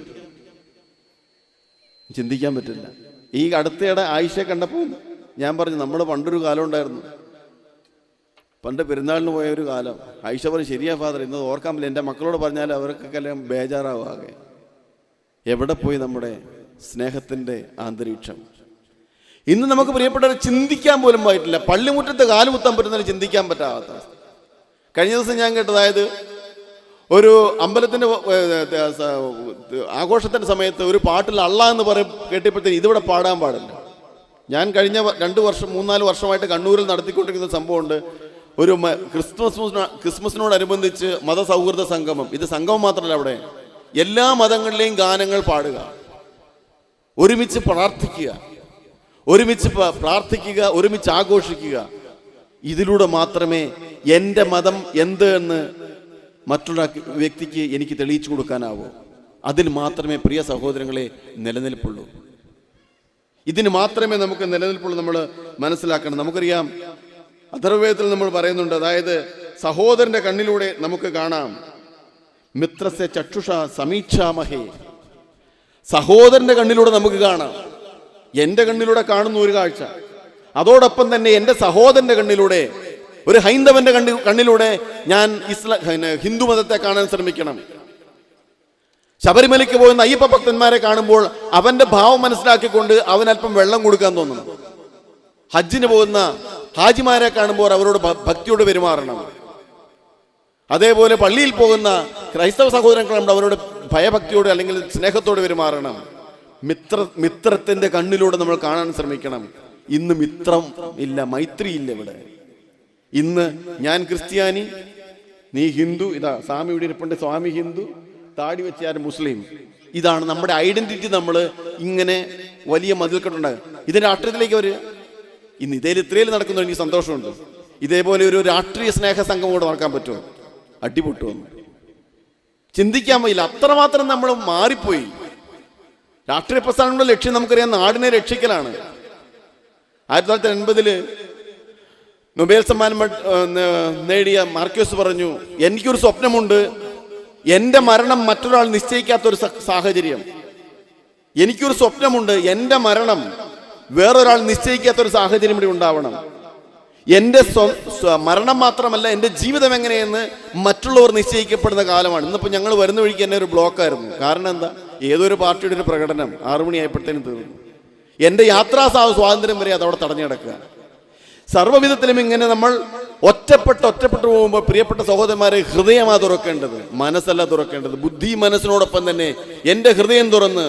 ചിന്തിക്കാൻ പറ്റില്ല. ഈ അടുത്തയുടെ ആയിഷയെ കണ്ടപ്പോൾ ഞാൻ പറഞ്ഞു, നമ്മൾ പണ്ടൊരു കാലം ഉണ്ടായിരുന്നു, പണ്ട് പെരുന്നാളിന് പോയ ഒരു കാലം. ആയിഷ പറഞ്ഞു, ശരിയാ ഫാദർ, ഇന്നത് ഓർക്കാൻ പറ്റില്ല. എൻ്റെ മക്കളോട് പറഞ്ഞാൽ അവർക്കെല്ലാം ബേജാറാവാകെ. എവിടെ പോയി നമ്മുടെ സ്നേഹത്തിൻ്റെ അന്തരീക്ഷം? ഇന്ന് നമുക്ക് പ്രിയപ്പെട്ടവരെ ചിന്തിക്കാൻ പോലും പറ്റില്ല. പള്ളിമുറ്റത്ത് കാലുകുത്താൻ പറ്റുന്നതിന് ചിന്തിക്കാൻ പറ്റാത്ത. കഴിഞ്ഞ ദിവസം ഞാൻ കേട്ടതായത്, ഒരു അമ്പലത്തിൻ്റെ ആഘോഷത്തിൻ്റെ സമയത്ത് ഒരു പാട്ടിൽ അള്ളാ എന്ന് കേട്ടപ്പോഴത്തേന് ഇതിവിടെ പാടാൻ പാടില്ല. ഞാൻ കഴിഞ്ഞ 3-4 വർഷമായിട്ട് കണ്ണൂരിൽ നടത്തിക്കൊണ്ടിരിക്കുന്ന സംഭവമുണ്ട്. ഒരു ക്രിസ്മസിനോടനുബന്ധിച്ച് മതസൗഹൃദ സംഗമം. ഇത് സംഗമം മാത്രമല്ല, അവിടെ എല്ലാ മതങ്ങളിലെയും ഗാനങ്ങൾ പാടുക, ഒരുമിച്ച് പ്രാർത്ഥിക്കുക, ഒരുമിച്ച് ആഘോഷിക്കുക. ഇതിലൂടെ മാത്രമേ എൻ്റെ മതം എന്ത് എന്ന് മറ്റുള്ള വ്യക്തിക്ക് എനിക്ക് തെളിയിച്ചു കൊടുക്കാനാവൂ. അതിൽ മാത്രമേ പ്രിയ സഹോദരങ്ങളെ നിലനിൽപ്പുള്ളൂ. ഇതിന് മാത്രമേ നമുക്ക് നിലനിൽപ്പുള്ളൂ. നമ്മൾ മനസ്സിലാക്കണം. നമുക്കറിയാം, അഥർവവേദത്തിൽ നമ്മൾ പറയുന്നുണ്ട്, അതായത് സഹോദരന്റെ കണ്ണിലൂടെ നമുക്ക് കാണാം. മിത്രസ്യ ചക്ഷുഷ സമീക്ഷാമഹേ. സഹോദരന്റെ കണ്ണിലൂടെ നമുക്ക് കാണാം. എൻ്റെ കണ്ണിലൂടെ കാണുന്ന ഒരു കാഴ്ച, അതോടൊപ്പം തന്നെ എൻ്റെ സഹോദരന്റെ കണ്ണിലൂടെ, ഒരു ഹൈന്ദവന്റെ കണ്ണിലൂടെ ഞാൻ ഹിന്ദു മതത്തെ കാണാൻ ശ്രമിക്കണം. ശബരിമലയ്ക്ക് പോകുന്ന അയ്യപ്പ ഭക്തന്മാരെ കാണുമ്പോൾ അവന്റെ ഭാവം മനസ്സിലാക്കിക്കൊണ്ട് അവനല്പം വെള്ളം കൊടുക്കാൻ തോന്നണം. ഹജ്ജിന് പോകുന്ന ഹാജിമാരെ കാണുമ്പോൾ അവരോട് ഭക്തിയോട് പെരുമാറണം. അതേപോലെ പള്ളിയിൽ പോകുന്ന ക്രൈസ്തവ സഹോദരങ്ങൾ കാണുമ്പോൾ അവരോട് ഭയഭക്തിയോട് അല്ലെങ്കിൽ സ്നേഹത്തോട് പെരുമാറണം. മിത്രത്തിന്റെ കണ്ണിലൂടെ നമ്മൾ കാണാൻ ശ്രമിക്കണം. ഇന്ന് മിത്രം ഇല്ല, മൈത്രി ഇല്ല ഇവിടെ. ഇന്ന് ഞാൻ ക്രിസ്ത്യാനി, നീ ഹിന്ദു, ഇതാ സ്വാമി ഇവിടെ ഇരിപ്പുണ്ട്, സ്വാമി ഹിന്ദു, താടി വെച്ചാൽ മുസ്ലിം. ഇതാണ് നമ്മുടെ ഐഡന്റിറ്റി. നമ്മൾ ഇങ്ങനെ വലിയ മതിൽക്കെട്ടുണ്ടാകും. ഇതിന്റെ രാഷ്ട്രീയത്തിലേക്ക് വരിക. ഇന്ന് ഇത്രയിൽ നടക്കുന്ന എനിക്ക് സന്തോഷമുണ്ട്. ഇതേപോലെ ഒരു രാഷ്ട്രീയ സ്നേഹ സംഘം കൂടെ നടക്കാൻ പറ്റുമോ? അടിപൊട്ടുമെന്ന് ചിന്തിക്കാൻ വയ്യില്ല. അത്രമാത്രം നമ്മൾ മാറിപ്പോയി. രാഷ്ട്രീയ പ്രസ്ഥാനങ്ങളുടെ ലക്ഷ്യം നമുക്കറിയാം, നാടിനെ രക്ഷിക്കലാണ്. 1980 നൊബേൽ സമ്മാനം നേടിയ മാർക്വേസ് പറഞ്ഞു, എനിക്കൊരു സ്വപ്നമുണ്ട്, എൻ്റെ മരണം മറ്റൊരാൾ നിശ്ചയിക്കാത്തൊരു സാഹചര്യം. എനിക്കൊരു സ്വപ്നമുണ്ട്, എൻ്റെ മരണം വേറൊരാൾ നിശ്ചയിക്കാത്തൊരു സാഹചര്യം ഇവിടെ ഉണ്ടാവണം. എൻ്റെ മരണം മാത്രമല്ല, എൻ്റെ ജീവിതം എങ്ങനെയെന്ന് മറ്റുള്ളവർ നിശ്ചയിക്കപ്പെടുന്ന കാലമാണ്. ഇന്നിപ്പോൾ ഞങ്ങൾ വരുന്ന വഴിക്ക് തന്നെ ഒരു ബ്ലോക്കായിരുന്നു. കാരണം എന്താ? ഏതൊരു പാർട്ടിയുടെ ഒരു പ്രകടനം 6 മണിയായപ്പോഴത്തേനും തീർന്നു. എൻ്റെ യാത്രാ സ്വാതന്ത്ര്യം വരെ അതവിടെ തടഞ്ഞു കിടക്കുക. സർവ്വവിധത്തിലും ഇങ്ങനെ നമ്മൾ ഒറ്റപ്പെട്ടു പോകുമ്പോൾ പ്രിയപ്പെട്ട സഹോദരന്മാരെ, ഹൃദയമാ തുറക്കേണ്ടത്, മനസ്സല്ല തുറക്കേണ്ടത്. ബുദ്ധി മനസ്സിനോടൊപ്പം തന്നെ എൻ്റെ ഹൃദയം തുറന്ന്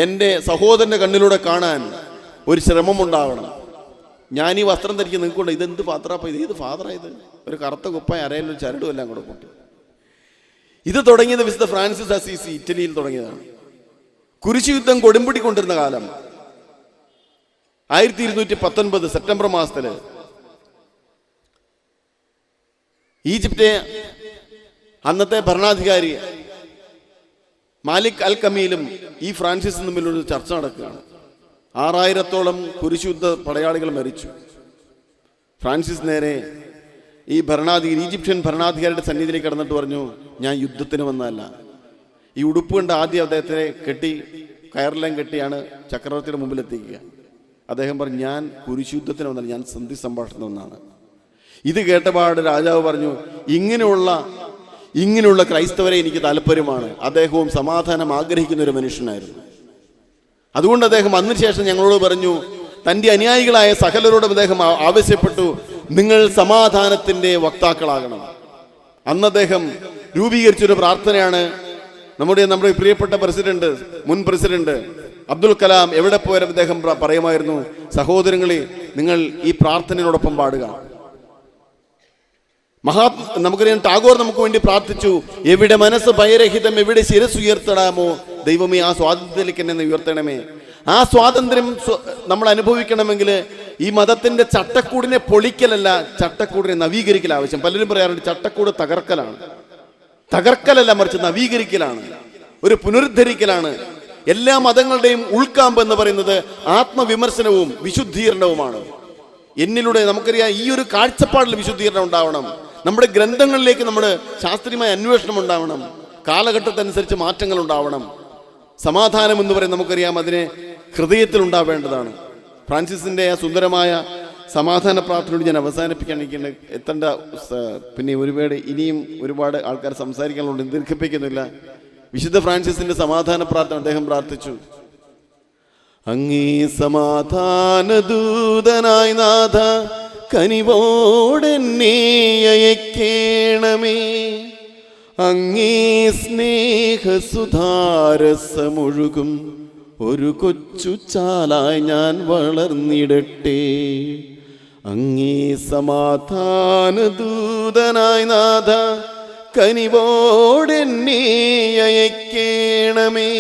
എൻ്റെ സഹോദരൻ്റെ കണ്ണിലൂടെ കാണാൻ ഒരു ശ്രമമുണ്ടാവണം. ഞാൻ ഈ വസ്ത്രം ധരിക്കുക നിങ്ങൾക്കുണ്ട്, ഇതെന്ത് പാത്രപ്പം, ഇത് ഫാദറായത്, ഒരു കറുത്ത കുപ്പായ അരയിലൊരു ചരടും എല്ലാം കൂടെ കൂട്ടി. ഇത് തുടങ്ങിയത് വിശുദ്ധ ഫ്രാൻസിസ് അസീസി ഇറ്റലിയിൽ തുടങ്ങിയതാണ്. കുരിശ് യുദ്ധം കൊടുമ്പിടിക്കൊണ്ടിരുന്ന കാലം 1219 സെപ്റ്റംബർ മാസത്തില് ഈജിപ്തെ അന്നത്തെ ഭരണാധികാരി മാലിക് അൽ കമീലും ഈ ഫ്രാൻസിസും തമ്മിലൊരു ചർച്ച നടക്കുകയാണ്. 6000-ഓളം കുരിശുദ്ധ പടയാളികൾ മരിച്ചു. ഫ്രാൻസിസ് നേരെ ഈ ഈജിപ്ഷ്യൻ ഭരണാധികാരിയുടെ സന്നിധിയിലേക്ക് കടന്നിട്ട് പറഞ്ഞു, ഞാൻ യുദ്ധത്തിന് വന്നതല്ല. ഈ ഉടുപ്പ് കൊണ്ട് ആദ്യം അദ്ദേഹത്തെ കയറെല്ലാം കെട്ടിയാണ് ചക്രവർത്തിയുടെ മുമ്പിലെത്തിക്കുക. അദ്ദേഹം പറഞ്ഞു, ഞാൻ കുരിശുദ്ധത്തിന് വന്നല്ല, ഞാൻ സന്ധി സംഭാഷണം വന്നാണ്. ഇത് കേട്ടപാട് രാജാവ് പറഞ്ഞു, ഇങ്ങനെയുള്ള ക്രൈസ്തവരെ എനിക്ക് താല്പര്യമാണ്. അദ്ദേഹവും സമാധാനം ആഗ്രഹിക്കുന്ന ഒരു മനുഷ്യനായിരുന്നു. അതുകൊണ്ട് അദ്ദേഹം അതിനുശേഷം ഞങ്ങളോട് പറഞ്ഞു, തൻ്റെ അനുയായികളായ സകലരോടും അദ്ദേഹം ആവശ്യപ്പെട്ടു, നിങ്ങൾ സമാധാനത്തിൻ്റെ വക്താക്കളാകണം. അന്ന് അദ്ദേഹം രൂപീകരിച്ചൊരു പ്രാർത്ഥനയാണ്. നമ്മുടെ പ്രിയപ്പെട്ട മുൻ പ്രസിഡന്റ് അബ്ദുൽ കലാം എവിടെ പോയാലും അദ്ദേഹം പറയുമായിരുന്നു, സഹോദരങ്ങളെ, നിങ്ങൾ ഈ പ്രാർത്ഥനയോടൊപ്പം പാടുക. നമുക്കറിയാം, ടാഗോർ നമുക്ക് വേണ്ടി പ്രാർത്ഥിച്ചു, എവിടെ മനസ്സ് ഭയരഹിതം, എവിടെ ശിരസ് ഉയർത്തടാമോ ദൈവമേ, ആ സ്വാതന്ത്ര്യത്തിലേക്ക് എന്നെ ഉയർത്തണമേ. ആ സ്വാതന്ത്ര്യം നമ്മൾ അനുഭവിക്കണമെങ്കിൽ ഈ മതത്തിന്റെ ചട്ടക്കൂടിനെ പൊളിക്കലല്ല, ചട്ടക്കൂടിനെ നവീകരിക്കൽ ആവശ്യം. പലരും പറയാറുണ്ട് ചട്ടക്കൂട് തകർക്കലല്ല, മറിച്ച് നവീകരിക്കലാണ്, ഒരു പുനരുദ്ധരിക്കലാണ്. എല്ലാ മതങ്ങളുടെയും ഉൾക്കാമ്പ് എന്ന് പറയുന്നത് ആത്മവിമർശനവും വിശുദ്ധീകരണവുമാണ്. എന്നിലൂടെ നമുക്കറിയാം, ഈ ഒരു കാഴ്ചപ്പാടിൽ വിശുദ്ധീകരണം ഉണ്ടാവണം. നമ്മുടെ ഗ്രന്ഥങ്ങളിലേക്ക് നമ്മുടെ ശാസ്ത്രീയമായ അന്വേഷണം ഉണ്ടാവണം. കാലഘട്ടത്തനുസരിച്ച് മാറ്റങ്ങൾ ഉണ്ടാവണം. സമാധാനം എന്ന് പറയുന്നത് നമുക്കറിയാം, അതിനെ ഹൃദയത്തിൽ ഉണ്ടാവേണ്ടതാണ്. ഫ്രാൻസിസിന്റെ ആ സുന്ദരമായ സമാധാന പ്രാർത്ഥനയോട് ഞാൻ അവസാനിപ്പിക്കാൻ എത്തേണ്ട. പിന്നെ ഇനിയും ഒരുപാട് ആൾക്കാർ സംസാരിക്കാനുണ്ട്, ദീർഘിപ്പിക്കുന്നില്ല. വിശുദ്ധ ഫ്രാൻസിസിന്റെ സമാധാന പ്രാർത്ഥന അദ്ദേഹം പ്രാർത്ഥിച്ചു, അങ്ങേ സമാധാന ദൂതനായി നാഥ കനിവോടെന്നെ അയക്കേണമേ, അങ്ങേ സ്നേഹസുധാരസമൊഴുകും ഒരു കൊച്ചു ചാലായി ഞാൻ വളർന്നിടട്ടെ. അങ്ങേ സമാധാന ദൂതനായി നാഥ കനിവോടെന്നെ അയക്കേണമേ,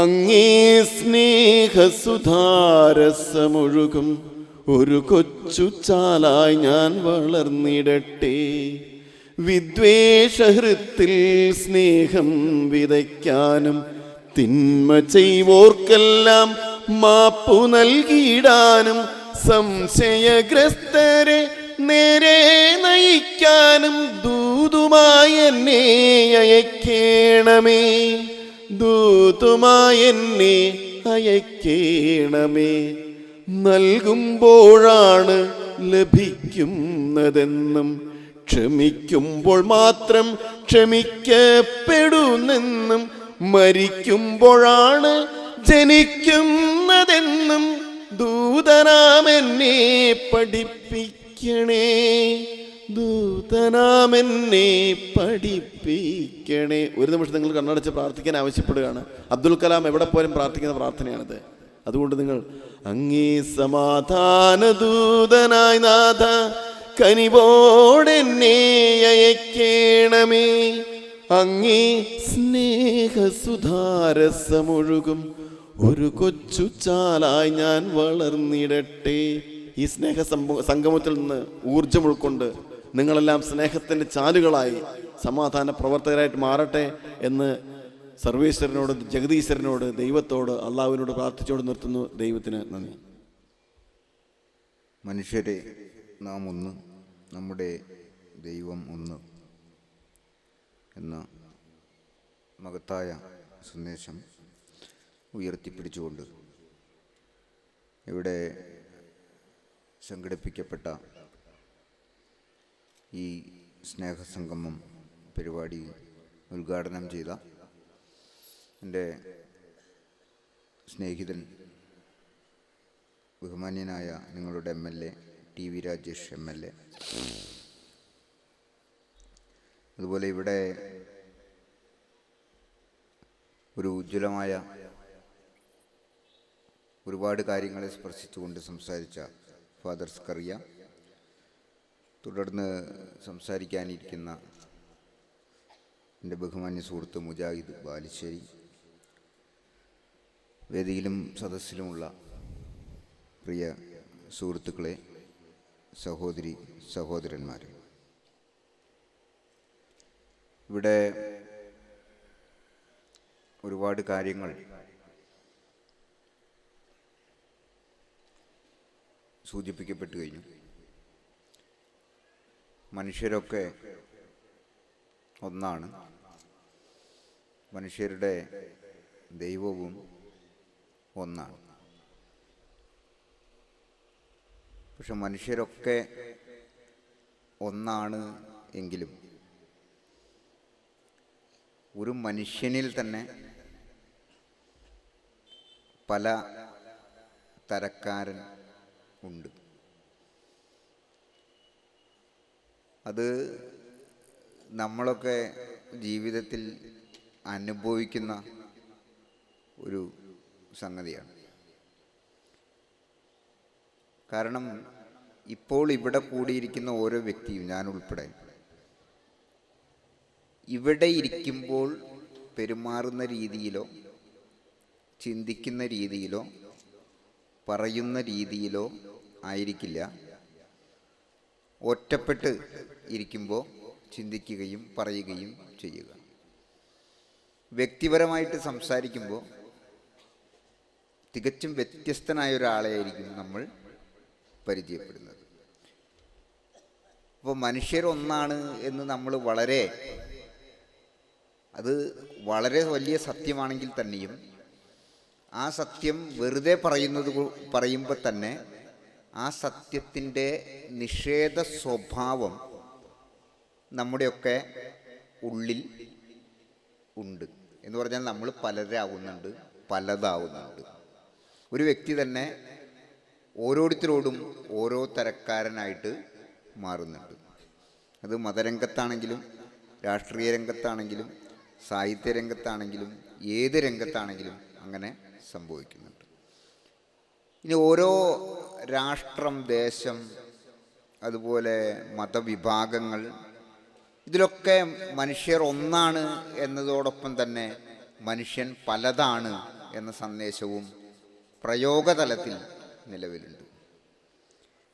അങ്ങേ സ്നേഹസുധാരസമൊഴുകും ഒരു കൊച്ചു ചാലായി ഞാൻ വളർന്നിടട്ടെ. വിദ്വേഷഹൃത്തിൽ സ്നേഹം വിതയ്ക്കാനും തിന്മ ചെയ്വോർക്കെല്ലാം മാപ്പു നൽകിയിടാനും സംശയഗ്രസ്തരെ നേരെ നയിക്കാനും ദൂതുമായി എന്നെ അയക്കേണമേ, ദൂതുമായി എന്നെ അയക്കേണമേ. നൽകുമ്പോഴാണ് ലഭിക്കുന്നതെന്നും ക്ഷമിക്കുമ്പോൾ മാത്രം ക്ഷമിക്കപ്പെടുന്നെന്നും മരിക്കുമ്പോഴാണ് ജനിക്കുന്നതെന്നും ദൂതനാമെന്നെ പഠിപ്പിക്കണേ, ദൂതനാമെന്നെ പഠിപ്പിക്കണേ. ഒരു നിമിഷം നിങ്ങൾ കണ്ണടച്ച് പ്രാർത്ഥിക്കാൻ ആവശ്യപ്പെടുകയാണ്. അബ്ദുൽ കലാം എവിടെ പോലും പ്രാർത്ഥിക്കുന്ന പ്രാർത്ഥനയാണിത്. അതുകൊണ്ട് നിങ്ങൾ അങ്ങേ സമാധാന ദൂതനായി നാഥ കനിവോടെന്നെ അയക്കേണമേ. അങ്ങേ സ്നേഹസുധാരസമൊഴുകും ഒരു കൊച്ചു ചാലായി ഞാൻ വളർന്നിടട്ടെ. ഈ സ്നേഹ സംഗമത്തിൽ നിന്ന് ഊർജം ഉൾക്കൊണ്ട് നിങ്ങളെല്ലാം സ്നേഹത്തിൻ്റെ ചാലുകളായി സമാധാന പ്രവർത്തകരായിട്ട് മാറട്ടെ എന്ന് സർവേശ്വരനോട്, ജഗദീശ്വരനോട്, ദൈവത്തോട്, അള്ളാഹുവിനോട് പ്രാർത്ഥിച്ചോട് നിർത്തുന്നു. ദൈവത്തിന് നന്ദി. മനുഷ്യരെ നാം ഒന്ന്, നമ്മുടെ ദൈവം ഒന്ന് എന്ന മഹത്തായ സന്ദേശം ഉയർത്തിപ്പിടിച്ചുകൊണ്ട് ഇവിടെ സംഘടിപ്പിക്കപ്പെട്ട ഈ സ്നേഹസംഗമം പരിപാടി ഉദ്ഘാടനം ചെയ്ത എൻ്റെ സ്നേഹിതൻ ബഹുമാന്യനായ നിങ്ങളുടെ MLA TV രാജേഷ് MLA, അതുപോലെ ഇവിടെ ഒരു ഉജ്ജ്വലമായ ഒരുപാട് കാര്യങ്ങളെ സ്പർശിച്ചുകൊണ്ട് സംസാരിച്ച ഫാദർ സ്കറിയ, തുടർന്ന് സംസാരിക്കാനിരിക്കുന്ന എൻ്റെ ബഹുമാന്യ സുഹൃത്ത് മുജാഹിദ് ബാലുശ്ശേരി, വേദിയിലും സദസ്സിലുമുള്ള പ്രിയ സുഹൃത്തുക്കളെ, സഹോദരി സഹോദരന്മാരെ, ഇവിടെ ഒരുപാട് കാര്യങ്ങൾ സൂചിപ്പിക്കപ്പെട്ടു കഴിഞ്ഞു. മനുഷ്യരൊക്കെ ഒന്നാണ്. മനുഷ്യരുടെ ദൈവവും ഒന്നാണ്. പക്ഷെ മനുഷ്യരൊക്കെ ഒന്നാണ് എങ്കിലും ഒരു മനുഷ്യനിൽ തന്നെ പല തരക്കാരൻ ഉണ്ട്. അത് നമ്മളൊക്കെ ജീവിതത്തിൽ അനുഭവിക്കുന്ന ഒരു സംഗതിയാണ്. കാരണം ഇപ്പോൾ ഇവിടെ കൂടിയിരിക്കുന്ന ഓരോ വ്യക്തിയും, ഞാൻ ഉൾപ്പെടെ, ഇവിടെ ഇരിക്കുമ്പോൾ പെരുമാറുന്ന രീതിയിലോ ചിന്തിക്കുന്ന രീതിയിലോ പറയുന്ന രീതിയിലോ ആയിരിക്കില്ല ഒറ്റപ്പെട്ട് ഇരിക്കുമ്പോൾ ചിന്തിക്കുകയും പറയുകയും ചെയ്യുക. വ്യക്തിപരമായിട്ട് സംസാരിക്കുമ്പോൾ തികച്ചും വ്യത്യസ്തനായ ഒരാളെയായിരിക്കും നമ്മൾ പരിചയപ്പെടുന്നത്. അപ്പോൾ മനുഷ്യരൊന്നാണ് എന്ന് നമ്മൾ അത് വളരെ വലിയ സത്യമാണെങ്കിൽ തന്നെയും ആ സത്യം വെറുതെ പറയുമ്പോൾ തന്നെ ആ സത്യത്തിൻ്റെ നിഷേധ സ്വഭാവം നമ്മുടെയൊക്കെ ഉള്ളിൽ ഉണ്ട്. എന്ന് പറഞ്ഞാൽ നമ്മൾ പലരാകുന്നുണ്ട്, പലതാവുന്നുണ്ട്. ഒരു വ്യക്തി തന്നെ ഓരോരുത്തരോടും ഓരോ തരക്കാരനായിട്ട് മാറുന്നുണ്ട്. അത് മതരംഗത്താണെങ്കിലും രാഷ്ട്രീയ രംഗത്താണെങ്കിലും സാഹിത്യ രംഗത്താണെങ്കിലും ഏത് രംഗത്താണെങ്കിലും അങ്ങനെ സംഭവിക്കുന്നുണ്ട്. ഇനി ഓരോ രാഷ്ട്രം, ദേശം, അതുപോലെ മതവിഭാഗങ്ങൾ, ഇതിലൊക്കെ മനുഷ്യർ ഒന്നാണ് എന്നതോടൊപ്പം തന്നെ മനുഷ്യൻ പലതാണ് എന്ന സന്ദേശവും പ്രയോഗതലത്തിൽ നിലവിലുണ്ട്.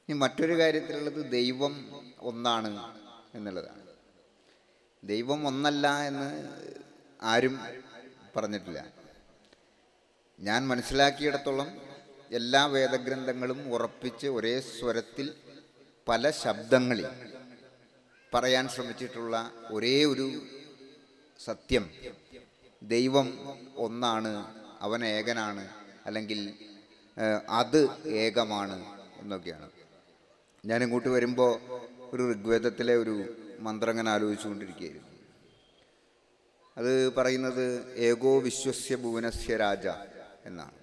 ഇനി മറ്റൊരു കാര്യത്തിലുള്ളത് ദൈവം ഒന്നാണ് എന്നുള്ളതാണ്. ദൈവം ഒന്നല്ല എന്ന് ആരും പറഞ്ഞിട്ടില്ല. ഞാൻ മനസ്സിലാക്കിയിടത്തോളം എല്ലാ വേദഗ്രന്ഥങ്ങളും ഉറപ്പിച്ച് ഒരേ സ്വരത്തിൽ പല ശബ്ദങ്ങളിൽ പറയാൻ ശ്രമിച്ചിട്ടുള്ള ഒരേ ഒരു സത്യം ദൈവം ഒന്നാണ്, അവൻ ഏകനാണ്, അല്ലെങ്കിൽ അത് ഏകമാണ് എന്നൊക്കെയാണ്. ഞാനിങ്ങോട്ട് വരുമ്പോൾ ഒരു ഋഗ്വേദത്തിലെ ഒരു മന്ത്രം അങ്ങനെ ആലോചിച്ചുകൊണ്ടിരിക്കുകയായിരുന്നു. അത് പറയുന്നത് ഏകോ വിശ്വസ്യ ഭുവനസ്യ രാജ എന്നാണ്.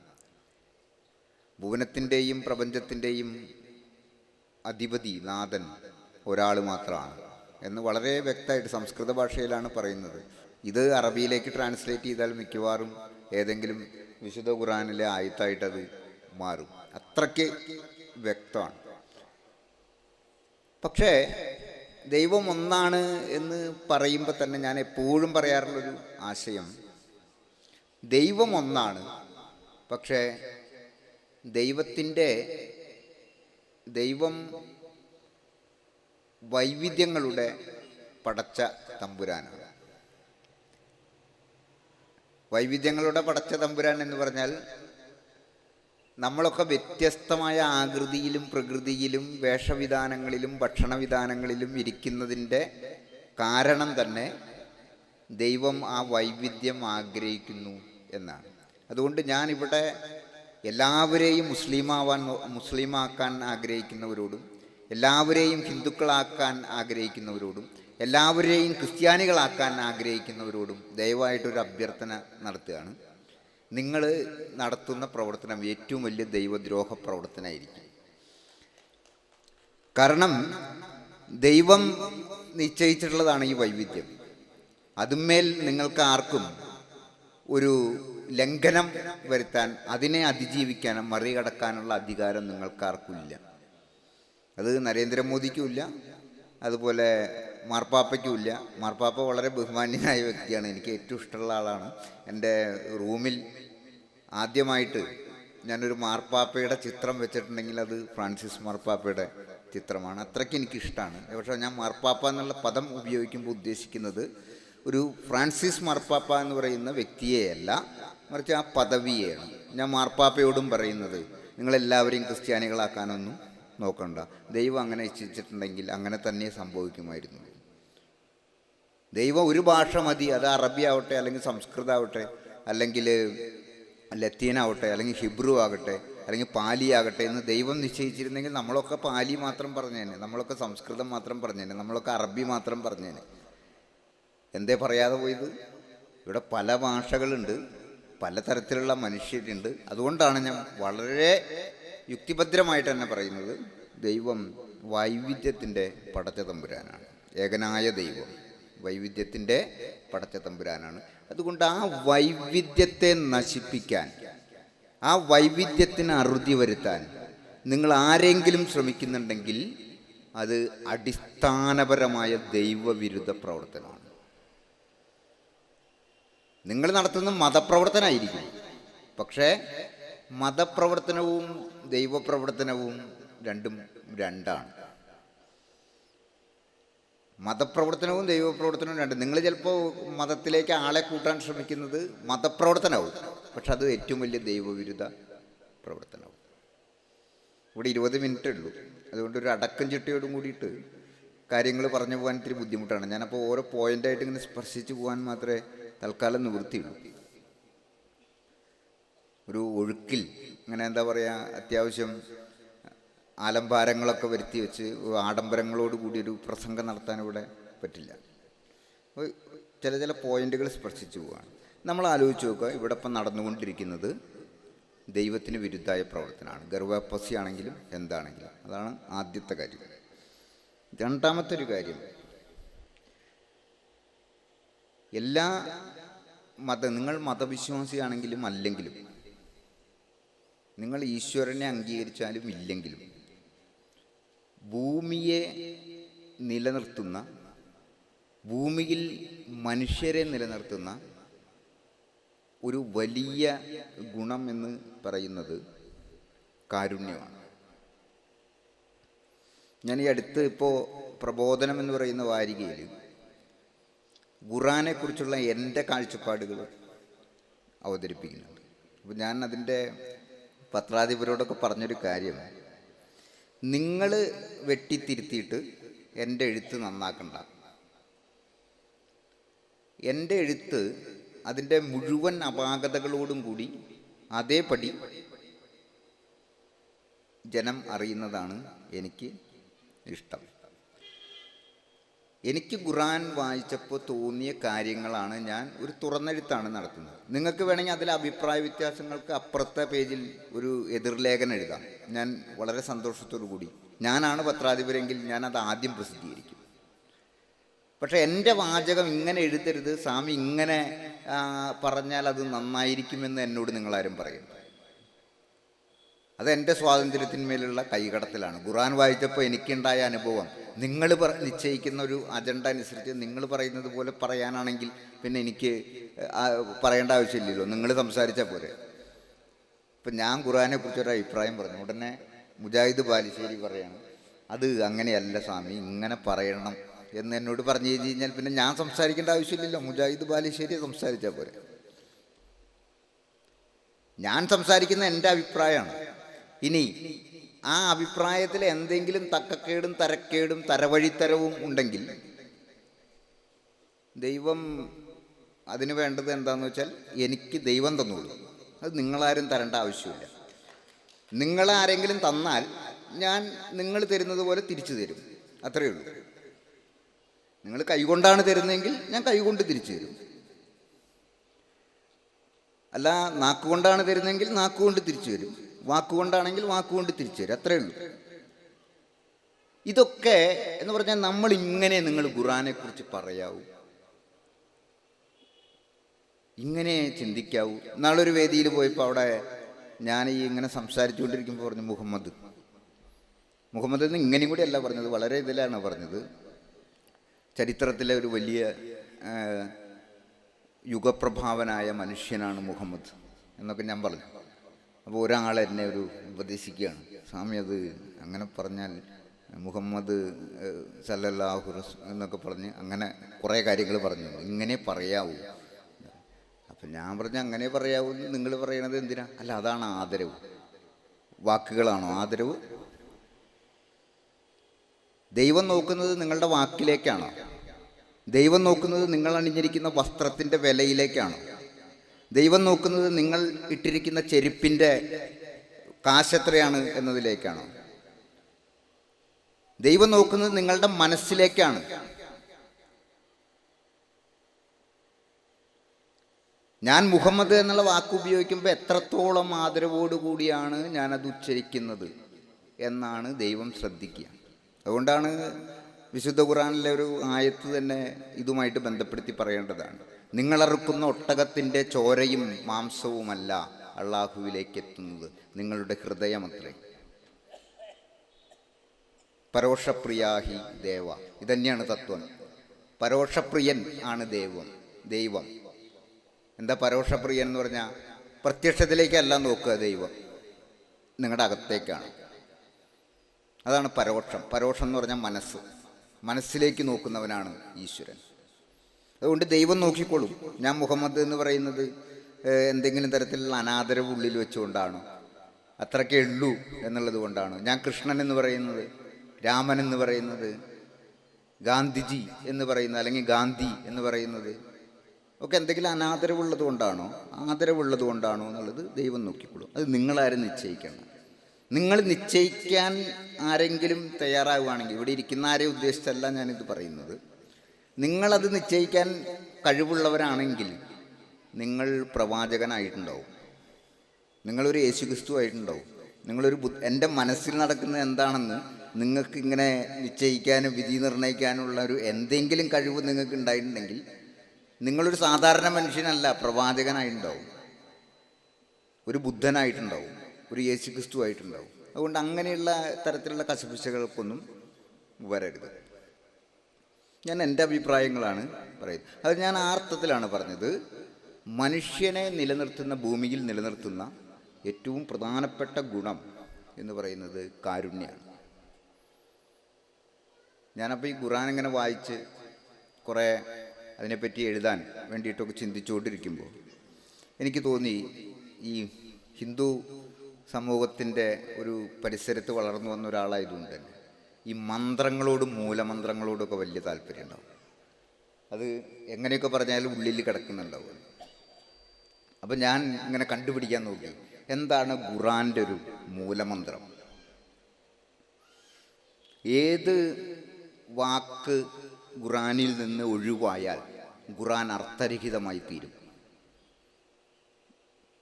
ഭുവനത്തിൻ്റെയും പ്രപഞ്ചത്തിൻ്റെയും അധിപതി, നാഥൻ ഒരാൾ മാത്രമാണ് എന്ന് വളരെ വ്യക്തമായിട്ട് സംസ്കൃത ഭാഷയിലാണ് പറയുന്നത്. ഇത് അറബിയിലേക്ക് ട്രാൻസ്ലേറ്റ് ചെയ്താൽ മിക്കവാറും ഏതെങ്കിലും വിശുദ്ധ ഖുർആനിലെ ആയത്തായിട്ടത് മാറും. അത്രയ്ക്ക് വ്യക്തമാണ്. പക്ഷേ ദൈവം ഒന്നാണ് എന്ന് പറയുമ്പോൾ തന്നെ ഞാൻ എപ്പോഴും പറയാറുള്ളൊരു ആശയം, ദൈവം ഒന്നാണ്, പക്ഷേ ദൈവം വൈവിധ്യങ്ങളുടെ പടച്ച തമ്പുരാനാണ്. വൈവിധ്യങ്ങളുടെ പടച്ച തമ്പുരാൻ എന്ന് പറഞ്ഞാൽ നമ്മളൊക്കെ വ്യത്യസ്തമായ ആകൃതിയിലും പ്രകൃതിയിലും വേഷവിധാനങ്ങളിലും ഭക്ഷണവിധാനങ്ങളിലും ഇരിക്കുന്നതിൻ്റെ കാരണം തന്നെ ദൈവം ആ വൈവിധ്യം ആഗ്രഹിക്കുന്നു എന്നാണ്. അതുകൊണ്ട് ഞാനിവിടെ എല്ലാവരെയും മുസ്ലിമാക്കാൻ ആഗ്രഹിക്കുന്നവരോടും, എല്ലാവരെയും ഹിന്ദുക്കളാക്കാൻ ആഗ്രഹിക്കുന്നവരോടും, എല്ലാവരെയും ക്രിസ്ത്യാനികളാക്കാൻ ആഗ്രഹിക്കുന്നവരോടും ദയവായിട്ടൊരു അഭ്യർത്ഥന നടത്തുകയാണ്. നിങ്ങൾ നടത്തുന്ന പ്രവർത്തനം ഏറ്റവും വലിയ ദൈവദ്രോഹ പ്രവർത്തനമായിരിക്കും. കാരണം ദൈവം നിശ്ചയിച്ചിട്ടുള്ളതാണ് ഈ വൈവിധ്യം. അതുമേൽ നിങ്ങൾക്ക് ആർക്കും ഒരു ലംഘനം വരുത്താൻ, അതിനെ അതിജീവിക്കാനും മറികടക്കാനുള്ള അധികാരം നിങ്ങൾക്കാർക്കുമില്ല. അത് നരേന്ദ്രമോദിക്കുമില്ല, അതുപോലെ മാർപ്പാപ്പയ്ക്കുമില്ല. മാർപ്പാപ്പ വളരെ ബഹുമാന്യനായ വ്യക്തിയാണ്, എനിക്ക് ഏറ്റവും ഇഷ്ടമുള്ള ആളാണ്. എൻ്റെ റൂമിൽ ആദ്യമായിട്ട് ഞാനൊരു മാർപ്പാപ്പയുടെ ചിത്രം വെച്ചിട്ടുണ്ടെങ്കിൽ അത് ഫ്രാൻസിസ് മാർപ്പാപ്പയുടെ ചിത്രമാണ്. അത്രയ്ക്ക് എനിക്കിഷ്ടമാണ്. പക്ഷേ ഞാൻ മാർപ്പാപ്പ എന്നുള്ള പദം ഉപയോഗിക്കുമ്പോൾ ഉദ്ദേശിക്കുന്നത് ഒരു ഫ്രാൻസിസ് മാർപ്പാപ്പ എന്ന് പറയുന്ന വ്യക്തിയെയല്ല, മറിച്ച് ആ പദവിയെയാണ്. ഞാൻ മാർപ്പാപ്പയോടും പറയുന്നത് നിങ്ങളെല്ലാവരെയും ക്രിസ്ത്യാനികളാക്കാനൊന്നും നോക്കണ്ട. ദൈവം അങ്ങനെ ഇച്ഛിച്ചിട്ടുണ്ടെങ്കിൽ അങ്ങനെ തന്നെ സംഭവിക്കുമായിരുന്നു. ദൈവം ഒരു ഭാഷ മതി, അത് അറബി ആവട്ടെ, അല്ലെങ്കിൽ സംസ്കൃതമാവട്ടെ, അല്ലെങ്കിൽ ലത്തീനാവട്ടെ, അല്ലെങ്കിൽ ഹിബ്രു ആകട്ടെ, അല്ലെങ്കിൽ പാലി ആകട്ടെ എന്ന് ദൈവം നിശ്ചയിച്ചിരുന്നെങ്കിൽ നമ്മളൊക്കെ പാലി മാത്രം പറഞ്ഞേനെ, നമ്മളൊക്കെ സംസ്കൃതം മാത്രം പറഞ്ഞേനെ, നമ്മളൊക്കെ അറബി മാത്രം പറഞ്ഞേനെ. എന്തേ പറയാതെ പോയത്? ഇവിടെ പല ഭാഷകളുണ്ട്, പലതരത്തിലുള്ള മനുഷ്യരുണ്ട്. അതുകൊണ്ടാണ് ഞാൻ വളരെ യുക്തിഭദ്രമായിട്ട് തന്നെ പറയുന്നത്, ദൈവം വൈവിധ്യത്തിൻ്റെ പടച്ച തമ്പുരാനാണ്. ഏകനായ ദൈവം വൈവിധ്യത്തിൻ്റെ പടച്ച തമ്പുരാനാണ്. അതുകൊണ്ട് ആ വൈവിധ്യത്തെ നശിപ്പിക്കാൻ, ആ വൈവിധ്യത്തിന് അറുതി വരുത്താൻ നിങ്ങൾ ആരെങ്കിലും ശ്രമിക്കുന്നുണ്ടെങ്കിൽ അത് അടിസ്ഥാനപരമായ ദൈവവിരുദ്ധ പ്രവർത്തനമാണ്. നിങ്ങൾ നടത്തുന്ന മതപ്രവർത്തനമായിരിക്കും, പക്ഷേ മതപ്രവർത്തനവും ദൈവപ്രവർത്തനവും രണ്ടും രണ്ടാണ്. മതപ്രവർത്തനവും ദൈവപ്രവർത്തനവും രണ്ട്. നിങ്ങൾ ചിലപ്പോൾ മതത്തിലേക്ക് ആളെ കൂട്ടാൻ ശ്രമിക്കുന്നത് മതപ്രവർത്തനവും, പക്ഷെ അത് ഏറ്റവും വലിയ ദൈവവിരുദ്ധ പ്രവർത്തനവും. ഇവിടെ 20 മിനിറ്റേ ഉള്ളൂ, അതുകൊണ്ട് ഒരു അടക്കം ചിട്ടയോടും കൂടിയിട്ട് കാര്യങ്ങൾ പറഞ്ഞു പോകാൻ ഇത്തിരി ബുദ്ധിമുട്ടാണ്. ഞാനപ്പോൾ ഓരോ പോയിൻ്റായിട്ട് ഇങ്ങനെ സ്പർശിച്ച് പോകാൻ മാത്രമേ തൽക്കാലം നിവൃത്തിയുള്ളൂ. ഒരു ഒഴുക്കിൽ ഇങ്ങനെ എന്താ പറയുക, അത്യാവശ്യം ആലംഭാരങ്ങളൊക്കെ വരുത്തി വെച്ച് ആഡംബരങ്ങളോട് കൂടി ഒരു പ്രസംഗം നടത്താൻ ഇവിടെ പറ്റില്ല. ചില പോയിന്റുകൾ സ്പർശിച്ചു പോവുകയാണ്. നമ്മൾ ആലോചിച്ച് നോക്കുക, ഇവിടെ ഇപ്പം നടന്നുകൊണ്ടിരിക്കുന്നത് ദൈവത്തിന് വിരുദ്ധമായ പ്രവർത്തനമാണ്. ഗർഭപ്പസി ആണെങ്കിലും എന്താണെങ്കിലും. അതാണ് ആദ്യത്തെ കാര്യം. രണ്ടാമത്തെ ഒരു കാര്യം, എല്ലാ നിങ്ങൾ മതവിശ്വാസിയാണെങ്കിലും അല്ലെങ്കിലും, നിങ്ങൾ ഈശ്വരനെ അംഗീകരിച്ചാലും ഇല്ലെങ്കിലും, ഭൂമിയെ നിലനിർത്തുന്ന, ഭൂമിയിൽ മനുഷ്യരെ നിലനിർത്തുന്ന ഒരു വലിയ ഗുണം എന്ന് പറയുന്നത് കാരുണ്യമാണ്. ഞാൻ ഈ അടുത്ത് ഇപ്പോൾ പ്രബോധനം എന്ന് പറയുന്ന വാരികയിൽ ഖുർആനെക്കുറിച്ചുള്ള എൻ്റെ കാഴ്ചപ്പാടുകൾ അവതരിപ്പിക്കുന്നുണ്ട്. അപ്പോൾ ഞാൻ അതിൻ്റെ പത്രാധിപരോടൊക്കെ പറഞ്ഞൊരു കാര്യം, നിങ്ങൾ വെട്ടിത്തിരുത്തിയിട്ട് എൻ്റെ എഴുത്ത് നന്നാക്കണ്ട. എൻ്റെ എഴുത്ത് അതിൻ്റെ മുഴുവൻ അപാകതകളോടും കൂടി അതേപടി ജനം അറിയുന്നതാണ് എനിക്ക് ഇഷ്ടം. എനിക്ക് ഖുർആൻ വായിച്ചപ്പോൾ തോന്നിയ കാര്യങ്ങളാണ് ഞാൻ ഒരു തുറന്നെഴുത്താണ് നടത്തുന്നത്. നിങ്ങൾക്ക് വേണമെങ്കിൽ അതിൽ അഭിപ്രായ വ്യത്യാസങ്ങൾക്ക് അപ്പുറത്തെ പേജിൽ ഒരു എതിർലേഖനം എഴുതാം. ഞാൻ വളരെ സന്തോഷത്തോടു കൂടി, ഞാനാണ് പത്രാധിപരെങ്കിൽ ഞാനത് ആദ്യം പ്രസിദ്ധീകരിക്കും. പക്ഷേ എൻ്റെ വാചകം ഇങ്ങനെ എഴുതരുത്, സ്വാമി ഇങ്ങനെ പറഞ്ഞാൽ അത് നന്നായിരിക്കുമെന്ന് എന്നോട് നിങ്ങളാരും പറയുന്നു. അതെൻ്റെ സ്വാതന്ത്ര്യത്തിന്മേലുള്ള കൈകടത്തലാണ്. ഖുർആൻ വായിച്ചപ്പോൾ എനിക്കുണ്ടായ അനുഭവം നിങ്ങൾ നിശ്ചയിക്കുന്ന ഒരു അജണ്ട അനുസരിച്ച് നിങ്ങൾ പറയുന്നത് പോലെ പറയാനാണെങ്കിൽ പിന്നെ എനിക്ക് പറയേണ്ട ആവശ്യമില്ലല്ലോ, നിങ്ങൾ സംസാരിച്ചാൽ പോരെ. ഇപ്പം ഞാൻ ഖുർആനെ കുറിച്ചൊരു അഭിപ്രായം പറഞ്ഞു, ഉടനെ മുജാഹിദ് ബാലുശ്ശേരി പറയാണ് അത് അങ്ങനെയല്ല സ്വാമി, ഇങ്ങനെ പറയണം എന്ന് എന്നോട് പറഞ്ഞു കഴിഞ്ഞാൽ പിന്നെ ഞാൻ സംസാരിക്കേണ്ട ആവശ്യമില്ലല്ലോ, മുജാഹിദ് ബാലുശ്ശേരി സംസാരിച്ചാൽ പോരെ. ഞാൻ സംസാരിക്കുന്ന എൻ്റെ അഭിപ്രായമാണ്. ഇനി ആ അഭിപ്രായത്തിൽ എന്തെങ്കിലും തക്കക്കേടും തരക്കേടും തരവഴിത്തരവും ഉണ്ടെങ്കിൽ ദൈവം അതിന് വേണ്ടത് എന്താണെന്ന് വെച്ചാൽ എനിക്ക് ദൈവം തന്നോളൂ, അത് നിങ്ങളാരും തരേണ്ട ആവശ്യമില്ല. നിങ്ങളാരെങ്കിലും തന്നാൽ ഞാൻ നിങ്ങൾ തരുന്നത് പോലെ തിരിച്ചു തരും, അത്രയേ ഉള്ളൂ. നിങ്ങൾ കൈകൊണ്ടാണ് തരുന്നതെങ്കിൽ ഞാൻ കൈകൊണ്ട് തിരിച്ചു തരും, അല്ല നാക്കുകൊണ്ടാണ് തരുന്നതെങ്കിൽ നാക്കുകൊണ്ട് തിരിച്ചു തരും, വാക്കുകൊണ്ടാണെങ്കിൽ വാക്കുകൊണ്ട് തിരിച്ചു തരും, അത്രയേ ഉള്ളൂ. ഇതൊക്കെ എന്ന് പറഞ്ഞാൽ നമ്മൾ ഇങ്ങനെ നിങ്ങൾ ഖുർആനെ കുറിച്ച് പറയാവൂ, ഇങ്ങനെ ചിന്തിക്കാവൂ. നാളൊരു വേദിയിൽ പോയപ്പോൾ അവിടെ ഞാൻ ഇങ്ങനെ സംസാരിച്ചുകൊണ്ടിരിക്കുമ്പോൾ പറഞ്ഞു മുഹമ്മദ് എന്ന് ഇങ്ങനെയും കൂടി അല്ല പറഞ്ഞത്, വളരെ ഇതിലാണ് പറഞ്ഞത്. ചരിത്രത്തിലെ ഒരു വലിയ യുഗപ്രഭാവനായ മനുഷ്യനാണ് മുഹമ്മദ് എന്നൊക്കെ ഞാൻ പറഞ്ഞു. അപ്പോൾ ഒരാൾ എന്നെ ഒരു ഉപദേശിക്കുകയാണ്, സ്വാമി അത് അങ്ങനെ പറഞ്ഞാൽ മുഹമ്മദ് സല്ലല്ലാഹു എന്നൊക്കെ പറഞ്ഞ് അങ്ങനെ കുറേ കാര്യങ്ങൾ പറഞ്ഞു, ഇങ്ങനെ പറയാവൂ. അപ്പം ഞാൻ പറഞ്ഞു അങ്ങനെ പറയാവൂ, നിങ്ങൾ പറയണത് എന്തിനാ? അല്ല അതാണ് ആദരവ്, വാക്കുകളാണോ ആദരവ്? ദൈവം നോക്കുന്നത് നിങ്ങളുടെ വാക്കിലേക്കാണോ? ദൈവം നോക്കുന്നത് നിങ്ങൾ അണിഞ്ഞിരിക്കുന്ന വസ്ത്രത്തിൻ്റെ വിലയിലേക്കാണോ? ദൈവം നോക്കുന്നത് നിങ്ങൾ ഇട്ടിരിക്കുന്ന ചെരുപ്പിൻ്റെ കാശെത്രയാണ് എന്നതിലേക്കാണോ? ദൈവം നോക്കുന്നത് നിങ്ങളുടെ മനസ്സിലേക്കാണ്. ഞാൻ മുഹമ്മദ് എന്നുള്ള വാക്ക് ഉപയോഗിക്കുമ്പോൾ എത്രത്തോളം ആദരവോടുകൂടിയാണ് ഞാനത് ഉച്ചരിക്കുന്നത് എന്നാണ് ദൈവം ശ്രദ്ധിക്കുക. അതുകൊണ്ടാണ് വിശുദ്ധ ഖുർആനിലെ ഒരു ആയത്ത് തന്നെ ഇതുമായിട്ട് ബന്ധപ്പെടുത്തി പറയേണ്ടതാണ്. നിങ്ങളറുക്കുന്ന ഒട്ടകത്തിൻ്റെ ചോരയും മാംസവുമല്ല അള്ളാഹുവിലേക്ക് എത്തുന്നത്, നിങ്ങളുടെ ഹൃദയമത്രേ. പരോക്ഷപ്രിയാഹി ദേവ, ഇതന്നെയാണ് തത്വം. പരോക്ഷപ്രിയൻ ആണ് ദൈവം. എന്താ പരോക്ഷപ്രിയൻ എന്ന് പറഞ്ഞാൽ? പ്രത്യക്ഷത്തിലേക്കല്ല നോക്കുക ദൈവം, നിങ്ങളുടെ അകത്തേക്കാണ്. അതാണ് പരോക്ഷം. പരോക്ഷം എന്ന് പറഞ്ഞാൽ മനസ്സിലേക്ക് നോക്കുന്നവനാണ് ഈശ്വരൻ. അതുകൊണ്ട് ദൈവം നോക്കിക്കോളും. ഞാൻ മുഹമ്മദ് എന്ന് പറയുന്നത് എന്തെങ്കിലും തരത്തിലുള്ള അനാദരവ് ഉള്ളിൽ വെച്ചുകൊണ്ടാണ്, അത്രയ്ക്കേ ഉള്ളൂ എന്നുള്ളത് കൊണ്ടാണ്. ഞാൻ കൃഷ്ണൻ എന്ന് പറയുന്നത്, രാമൻ എന്ന് പറയുന്നത്, ഗാന്ധിജി എന്ന് പറയുന്നത് അല്ലെങ്കിൽ ഗാന്ധി എന്ന് പറയുന്നത് ഒക്കെ എന്തെങ്കിലും അനാദരവുള്ളത് കൊണ്ടാണോ ആദരവുള്ളത് കൊണ്ടാണോ എന്നുള്ളത് ദൈവം നോക്കിക്കോളും. അത് നിങ്ങളാരും നിശ്ചയിക്കണം. നിങ്ങൾ നിശ്ചയിക്കാൻ ആരെങ്കിലും തയ്യാറാവുകയാണെങ്കിൽ, ഇവിടെ ഇരിക്കുന്ന ആരെയും ഉദ്ദേശിച്ചല്ല ഞാനിത് പറയുന്നത്, നിങ്ങളത് നിശ്ചയിക്കാൻ കഴിവുള്ളവരാണെങ്കിൽ നിങ്ങൾ പ്രവാചകനായിട്ടുണ്ടാവും, നിങ്ങളൊരു യേശുക്രിസ്തു ആയിട്ടുണ്ടാവും, നിങ്ങളൊരു എൻ്റെ മനസ്സിൽ നടക്കുന്നത് എന്താണെന്ന് നിങ്ങൾക്ക് ഇങ്ങനെ നിശ്ചയിക്കാനും വിധി നിർണ്ണയിക്കാനുള്ള ഒരു എന്തെങ്കിലും കഴിവ് നിങ്ങൾക്ക് ഉണ്ടായിട്ടുണ്ടെങ്കിൽ നിങ്ങളൊരു സാധാരണ മനുഷ്യനല്ല, പ്രവാചകനായിട്ടുണ്ടാവും, ഒരു ബുദ്ധനായിട്ടുണ്ടാവും, ഒരു യേശുക്രിസ്തു ആയിട്ടുണ്ടാവും. അതുകൊണ്ട് അങ്ങനെയുള്ള തരത്തിലുള്ള കശപിശകൾക്കൊന്നും വരരുത്. ഞാൻ എൻ്റെ അഭിപ്രായങ്ങളാണ് പറയുന്നത്. അത് ഞാൻ ആ അർത്ഥത്തിലാണ് പറഞ്ഞത്. മനുഷ്യനെ നിലനിർത്തുന്ന, ഭൂമിയിൽ നിലനിർത്തുന്ന ഏറ്റവും പ്രധാനപ്പെട്ട ഗുണം എന്ന് പറയുന്നത് കാരുണ്യമാണ്. ഞാനപ്പോൾ ഈ ഖുർആൻ ഇങ്ങനെ വായിച്ച് കുറേ അതിനെപ്പറ്റി എഴുതാൻ വേണ്ടിയിട്ടൊക്കെ ചിന്തിച്ചുകൊണ്ടിരിക്കുമ്പോൾ എനിക്ക് തോന്നി, ഈ ഹിന്ദു സമൂഹത്തിൻ്റെ ഒരു പരിസരത്ത് വളർന്നു വന്ന ഒരാളായതുകൊണ്ട് തന്നെ ഈ മന്ത്രങ്ങളോടും മൂലമന്ത്രങ്ങളോടൊക്കെ വലിയ താല്പര്യം ഉണ്ടാവും. അത് എങ്ങനെയൊക്കെ പറഞ്ഞാലും ഉള്ളിൽ കിടക്കുന്നുണ്ടാവും. അപ്പം ഞാൻ ഇങ്ങനെ കണ്ടുപിടിക്കാൻ നോക്കി, എന്താണ് ഖുർആൻ്റെ ഒരു മൂലമന്ത്രം? ഏത് വാക്ക് ഖുറാനിൽ നിന്ന് ഒഴിവായാൽ ഖുറാൻ അർത്ഥരഹിതമായി തീരും.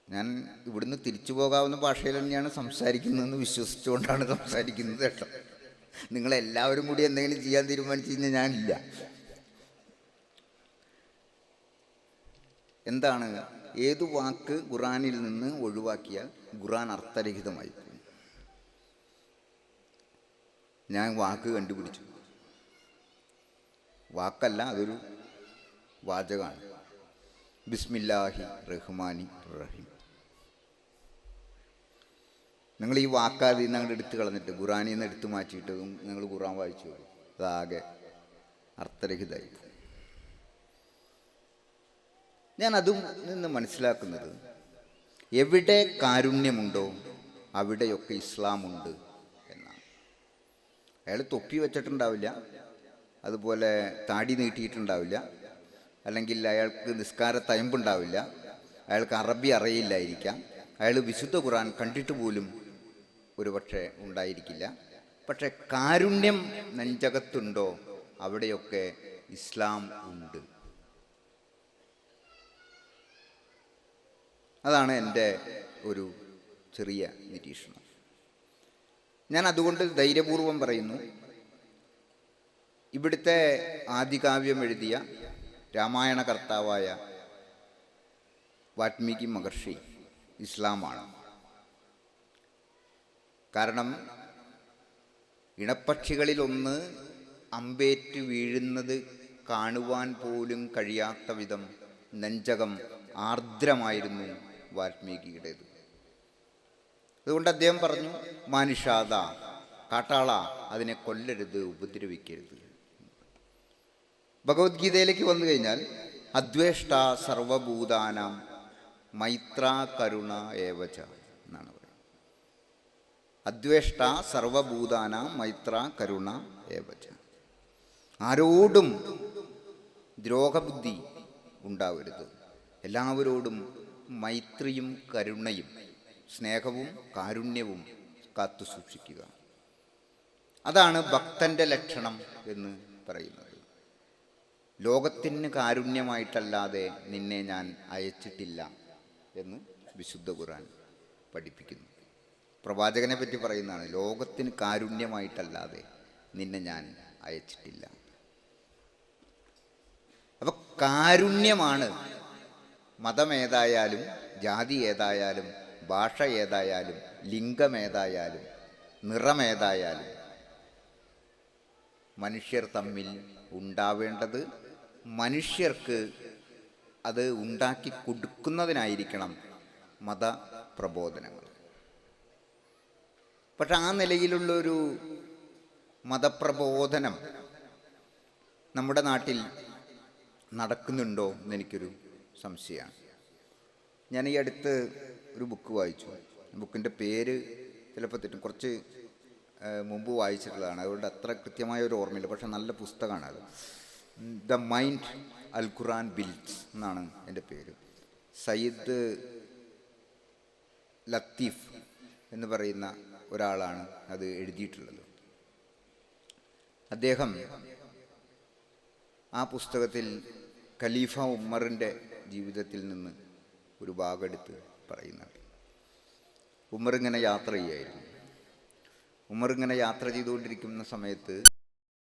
ഞാൻ ഇവിടുന്ന് തിരിച്ചു പോകാവുന്ന ഭാഷയിൽ തന്നെയാണ് സംസാരിക്കുന്നതെന്ന് വിശ്വസിച്ചുകൊണ്ടാണ് സംസാരിക്കുന്നത് കേട്ടോ. നിങ്ങളെല്ലാവരും കൂടി എന്തെങ്കിലും ചെയ്യാൻ തീരുമാനിച്ചു കഴിഞ്ഞാൽ ഞാനില്ല. എന്താണ്, ഏതു വാക്ക് ഖുറാനിൽ നിന്ന് ഒഴിവാക്കിയാൽ ഖുറാൻ അർത്ഥരഹിതമായി പോകും. ഞാൻ വാക്ക് കണ്ടുപിടിച്ചു. വാക്കല്ല, അതൊരു വാചകമാണ്. ബിസ്മില്ലാഹി റഹ്മാനി റഹീം. നിങ്ങൾ ഈ വാക്കാതിൽ നിന്ന് അങ്ങോട്ട് എടുത്ത് കളഞ്ഞിട്ട് ഖുറാനിൽ നിന്ന് എടുത്തു മാറ്റിയിട്ട് നിങ്ങൾ ഖുറാൻ വായിച്ചു പോകും. അതാകെ അർത്ഥരഹിതമായി. ഞാൻ അതും നിന്ന് മനസ്സിലാക്കുന്നത്, എവിടെ കാരുണ്യമുണ്ടോ അവിടെയൊക്കെ ഇസ്ലാമുണ്ട് എന്നാണ്. അയാൾ തൊപ്പി വെച്ചിട്ടുണ്ടാവില്ല, അതുപോലെ താടി നീട്ടിയിട്ടുണ്ടാവില്ല, അല്ലെങ്കിൽ അയാൾക്ക് നിസ്കാര തയമ്പുണ്ടാവില്ല, അയാൾക്ക് അറബി അറിയില്ലായിരിക്കാം, അയാൾ വിശുദ്ധ ഖുർആൻ കണ്ടിട്ട് പോലും ഒരുപക്ഷെ ഉണ്ടായിരിക്കില്ല. പക്ഷെ കാരുണ്യം നെഞ്ചകത്തുണ്ടോ അവിടെയൊക്കെ ഇസ്ലാം ഉണ്ട്. അതാണ് എൻ്റെ ഒരു ചെറിയ നിരീക്ഷണം. ഞാൻ അതുകൊണ്ട് ധൈര്യപൂർവം പറയുന്നു, ഇവിടുത്തെ ആദികാവ്യം എഴുതിയ രാമായണ കർത്താവായ വാൽമീകി മഹർഷി ഇസ്ലാമാണ്. കാരണം ഇണപ്പക്ഷികളിലൊന്ന് അമ്പേറ്റ് വീഴുന്നത് കാണുവാൻ പോലും കഴിയാത്ത വിധം നെഞ്ചകം ആർദ്രമായിരുന്നു വാൽമീകിയുടേത്. അതുകൊണ്ട് അദ്ദേഹം പറഞ്ഞു, മാനുഷാദ, കാട്ടാള, അതിനെ കൊല്ലരുത്, ഉപദ്രവിക്കരുത്. ഭഗവത്ഗീതയിലേക്ക് വന്നു കഴിഞ്ഞാൽ അദ്വേഷ്ട സർവഭൂതാനാം മൈത്ര കരുണ ഏവച എന്നാണ് പറയുന്നത്. അദ്വേഷ്ട സർവഭൂതാനാം മൈത്ര കരുണ ഏവച. ആരോടും ദ്രോഹബുദ്ധി ഉണ്ടാവരുത്, എല്ലാവരോടും മൈത്രിയും കരുണയും സ്നേഹവും കാരുണ്യവും കാത്തു സൂക്ഷിക്കുക. അതാണ് ഭക്തൻ്റെ ലക്ഷണം എന്ന് പറയുന്നത്. ലോകത്തിന് കാരുണ്യമായിട്ടല്ലാതെ നിന്നെ ഞാൻ അയച്ചിട്ടില്ല എന്ന് വിശുദ്ധ ഖുർആൻ പഠിപ്പിക്കുന്നു. പ്രവാചകനെ പറ്റി പറയുന്നതാണ്, ലോകത്തിന് കാരുണ്യമായിട്ടല്ലാതെ നിന്നെ ഞാൻ അയച്ചിട്ടില്ല. അപ്പം കാരുണ്യമാണ് മതമേതായാലും ജാതി ഏതായാലും ഭാഷ ഏതായാലും ലിംഗമേതായാലും നിറമേതായാലും മനുഷ്യർ തമ്മിൽ ഉണ്ടാവേണ്ടത്. മനുഷ്യർക്ക് അത് ഉണ്ടാക്കി കൊടുക്കുന്നതിനായിരിക്കണം മതപ്രബോധനങ്ങൾ. പക്ഷെ ആ നിലയിലുള്ളൊരു മതപ്രബോധനം നമ്മുടെ നാട്ടിൽ നടക്കുന്നുണ്ടോ എന്നെനിക്കൊരു സംശയമാണ്. ഞാൻ ഈ അടുത്ത് ഒരു ബുക്ക് വായിച്ചു. ബുക്കിൻ്റെ പേര് ചിലപ്പോൾ തെറ്റും, കുറച്ച് മുമ്പ് വായിച്ചിട്ടുള്ളതാണ്, അതുകൊണ്ട് അത്ര കൃത്യമായ ഒരു ഓർമ്മയില്ല. പക്ഷെ നല്ല പുസ്തകമാണ് അത്. The mind Al Quran builds എന്നാണ് എൻ്റെ പേര്. സയ്യിദ് ലത്തീഫ് എന്ന് പറയുന്ന ഒരാളാണ് അത് എഴുതിയിട്ടുള്ളത്. അദ്ദേഹം ആ പുസ്തകത്തിൽ ഖലീഫ ഉമറിൻ്റെ ജീവിതത്തിൽ നിന്ന് ഒരു ഭാഗമെടുത്ത് പറയുന്നുണ്ട്. ഉമർ ഇങ്ങനെ യാത്ര ചെയ്യായിരുന്നു. ഉമർ ഇങ്ങനെ യാത്ര ചെയ്തുകൊണ്ടിരിക്കുന്ന സമയത്ത്